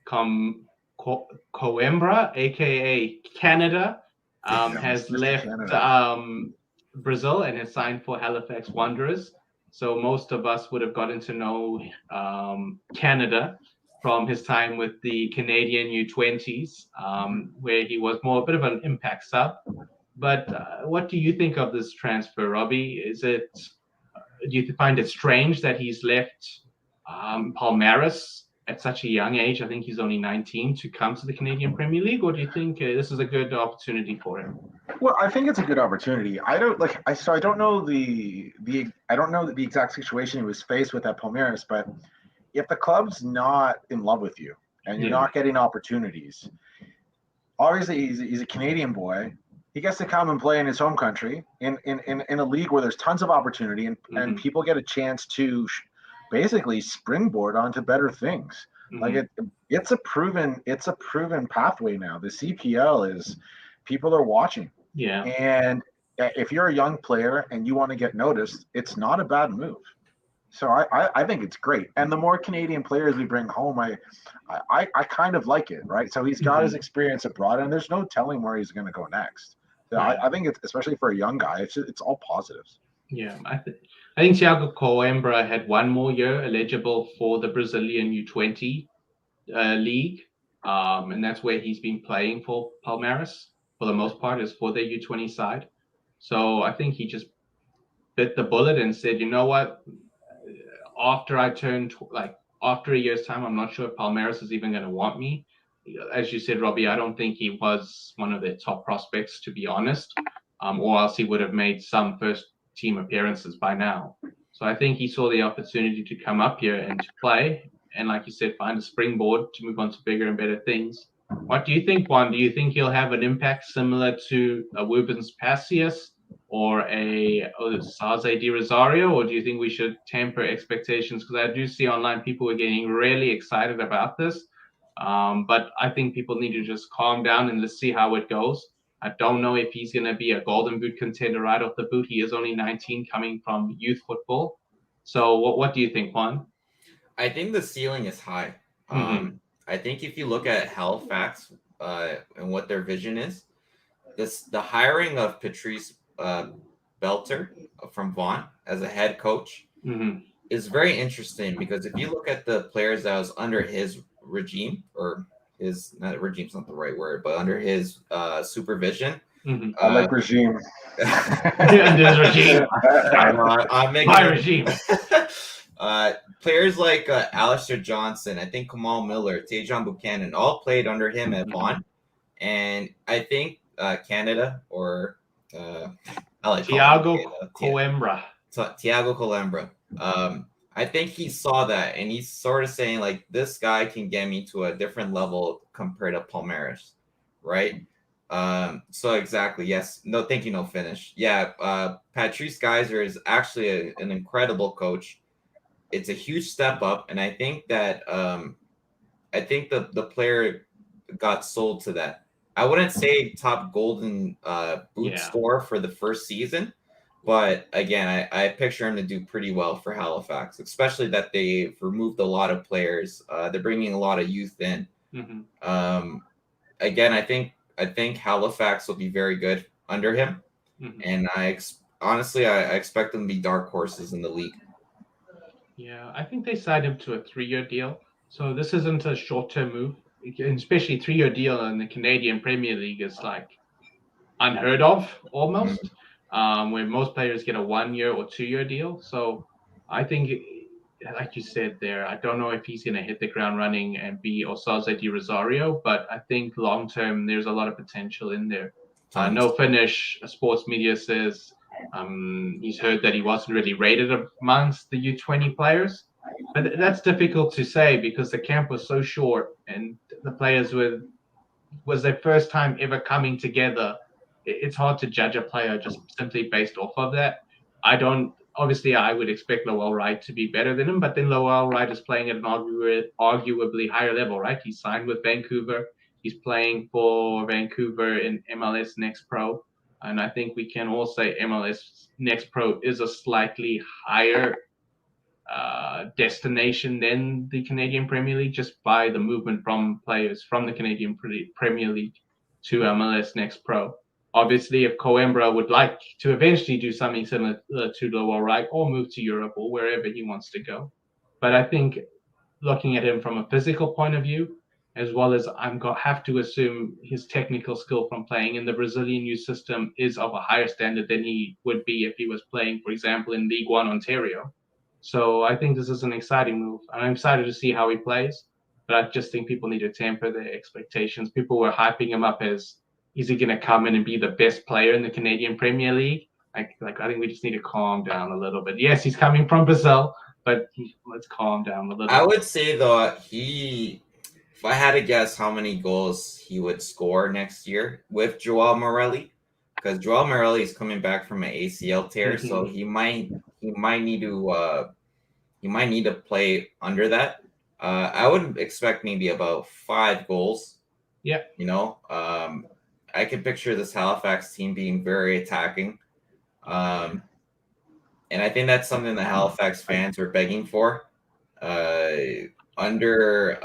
Coimbra, aka Canada, has left Brazil and has signed for Halifax Wanderers. So most of us would have gotten to know Canada from his time with the Canadian U20s, where he was more a bit of an impact sub. But what do you think of this transfer, Robbie? Do you find it strange that he's left Palmeiras at such a young age? I think he's only 19 to come to the Canadian Premier League, or do you think this is a good opportunity for him? Well, I think it's a good opportunity. I don't know the exact situation he was faced with at Palmeiras, but if the club's not in love with you and you're not getting opportunities, obviously he's a Canadian boy. He gets to come and play in his home country in a league where there's tons of opportunity and people get a chance to basically springboard onto better things. Like it's a proven pathway now. The CPL is people are watching. Yeah. And if you're a young player and you want to get noticed, it's not a bad move. So I think it's great. And the more Canadian players we bring home, I kind of like it, right? So he's got his experience abroad, and there's no telling where he's going to go next. So I think it's, especially for a young guy, it's all positives. Yeah, I think Thiago Coimbra had one more year eligible for the Brazilian U20 league, and that's where he's been playing for Palmeiras for the most part, is for their U20 side. So I think he just bit the bullet and said, you know what? After I turn after a year's time, I'm not sure if Palmeiras is even going to want me. As you said, Robbie, I don't think he was one of their top prospects, to be honest, or else he would have made some first team appearances by now. So I think he saw the opportunity to come up here and to play, and like you said, find a springboard to move on to bigger and better things. What do you think, Juan? Do you think he'll have an impact similar to Rubens Passius or a Saze Di Rosario, or do you think we should temper expectations? Because I do see online people are getting really excited about this, but I think people need to just calm down and let's see how it goes. I don't know if he's going to be a Golden Boot contender right off the boot. He is only 19, coming from youth football. So what do you think, Juan? I think the ceiling is high. I think if you look at Halifax and what their vision is, the hiring of Patrice Belter from Vaughan as a head coach is very interesting, because if you look at the players that was under his regime, or his, not regime's not the right word, but under his supervision. I like regime. This regime. I'm making my regime. Players like Alistair Johnson, I think Kamal Miller, Tejan Buchanan, all played under him at Vaughan. And I think Canada, or Tiago Coimbra. Tiago Coimbra. I think he saw that, and he's sort of saying, like, this guy can get me to a different level compared to Palmares, right? So exactly, yes. No, thank you, no finish. Yeah, Patrice Geyser is actually an incredible coach. It's a huge step up, and I think that the player got sold to that. I wouldn't say top golden boot score for the first season, but again, I picture him to do pretty well for Halifax, especially that they've removed a lot of players. They're bringing a lot of youth in. Again, I think Halifax will be very good under him, and honestly, I expect them to be dark horses in the league. Yeah, I think they signed him to a 3-year deal, so this isn't a short-term move. Especially 3-year deal in the Canadian Premier League is like unheard of almost, where most players get a 1-year or 2-year deal. So I think, like you said there, I don't know if he's going to hit the ground running and be Osaze Di Rosario, but I think long-term there's a lot of potential in there. No Finish Sports Media says he's heard that he wasn't really rated amongst the U20 players. But that's difficult to say because the camp was so short and the players was their first time ever coming together. It's hard to judge a player just simply based off of that. I would expect Lowell Wright to be better than him, but then Lowell Wright is playing at an arguably higher level, right? He signed with Vancouver. He's playing for Vancouver in MLS Next Pro. And I think we can all say MLS Next Pro is a slightly higher destination than the Canadian Premier League, just by the movement from players from the Canadian Premier League to MLS Next Pro. Obviously, if Coimbra would like to eventually do something similar to Lowell Wright or move to Europe or wherever he wants to go. But I think looking at him from a physical point of view, as well as have to assume his technical skill from playing in the Brazilian youth system is of a higher standard than he would be if he was playing, for example, in League One Ontario. So I think this is an exciting move. I'm excited to see how he plays, but I just think people need to temper their expectations. People were hyping him up as, is he going to come in and be the best player in the Canadian Premier League? I think we just need to calm down a little bit. Yes, he's coming from Brazil, but let's calm down a little bit. I would say, though, if I had to guess how many goals he would score next year with Joao Morelli, because Joao Morelli is coming back from an ACL tear, so he might need to play under that. I would expect maybe about 5 goals. Yeah. I can picture this Halifax team being very attacking. And I think that's something that Halifax fans are begging for. Under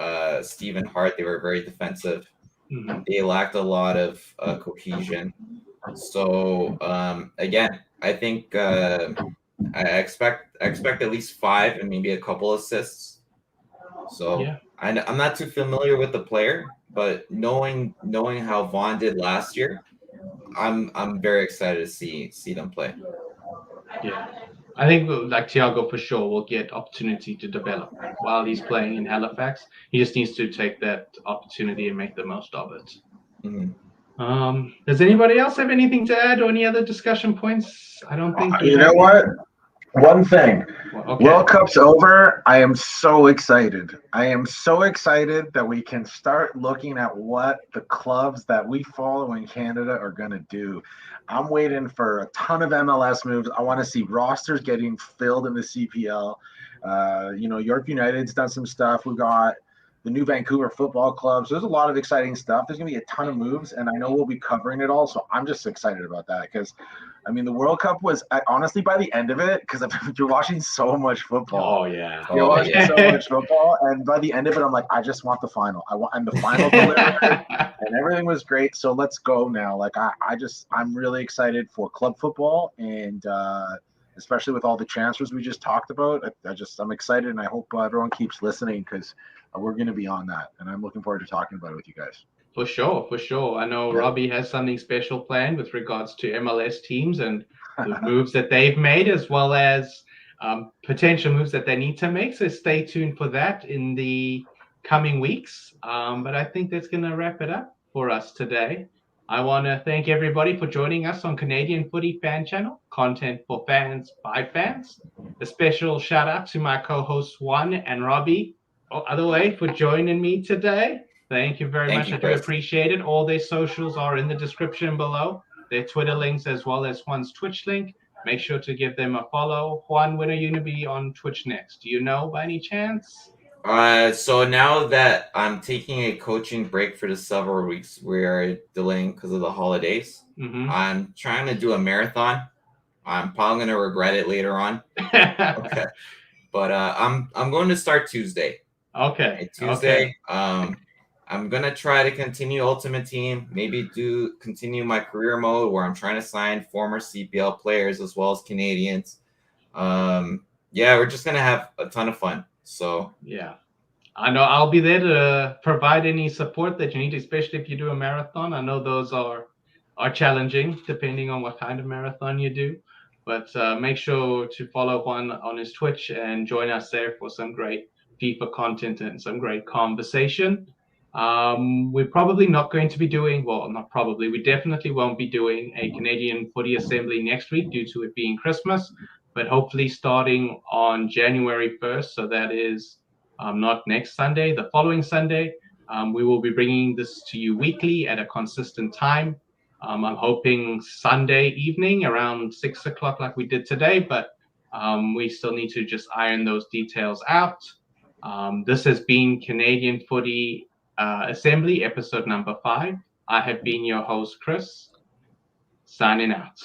Stephen Hart, they were very defensive. They lacked a lot of cohesion. So again, I think I expect at least 5 and maybe a couple assists. So yeah. I'm not too familiar with the player, but knowing how Vaughan did last year, I'm very excited to see them play. Yeah, I think like Tiago for sure will get opportunity to develop while he's playing in Halifax. He just needs to take that opportunity and make the most of it. Does anybody else have anything to add or any other discussion points? I don't think. You know what? One thing. Okay. World Cup's over. I am so excited. I am so excited that we can start looking at what the clubs that we follow in Canada are going to do. I'm waiting for a ton of MLS moves. I want to see rosters getting filled in the CPL. York United's done some stuff. We got the new Vancouver Football Club. So there's a lot of exciting stuff. There's going to be a ton of moves, and I know we'll be covering it all. So I'm just excited about that because, I mean, the World Cup was honestly by the end of it, because you're watching so much football. Oh yeah. You're watching so much football, and by the end of it, I'm like, I just want the final. And the final delivered, and everything was great. So let's go now. Like I'm really excited for club football, and especially with all the transfers we just talked about. I'm excited, and I hope everyone keeps listening because we're going to be on that, and I'm looking forward to talking about it with you guys. For sure. I know Robbie has something special planned with regards to MLS teams and the moves that they've made, as well as potential moves that they need to make. So stay tuned for that in the coming weeks. But I think that's going to wrap it up for us today. I want to thank everybody for joining us on Canadian Footy Fan Channel, content for fans by fans. A special shout out to my co-hosts Juan and Robbie, other way, for joining me today. Thank you very much. I do appreciate it. All their socials are in the description below. Their Twitter links as well as Juan's Twitch link. Make sure to give them a follow. Juan, when are you going to be on Twitch next? Do you know by any chance? So now that I'm taking a coaching break for the several weeks we are delaying because of the holidays, I'm trying to do a marathon. I'm probably going to regret it later on. Okay. But I'm going to start Tuesday. Okay. Tuesday. Okay. I'm going to try to continue Ultimate Team, maybe continue my career mode where I'm trying to sign former CPL players as well as Canadians. We're just going to have a ton of fun. So, yeah, I know I'll be there to provide any support that you need, especially if you do a marathon. I know those are challenging depending on what kind of marathon you do. But make sure to follow Juan on his Twitch and join us there for some great FIFA content and some great conversation. We're probably not going to be doing, we definitely won't be doing a Canadian Footy Assembly next week due to it being Christmas, but hopefully starting on January 1st, so that is not next Sunday, the following Sunday, we will be bringing this to you weekly at a consistent time. I'm hoping Sunday evening around 6 o'clock like we did today, but we still need to just iron those details out. This has been Canadian Footy Assembly, episode number 5. I have been your host, Chris, signing out.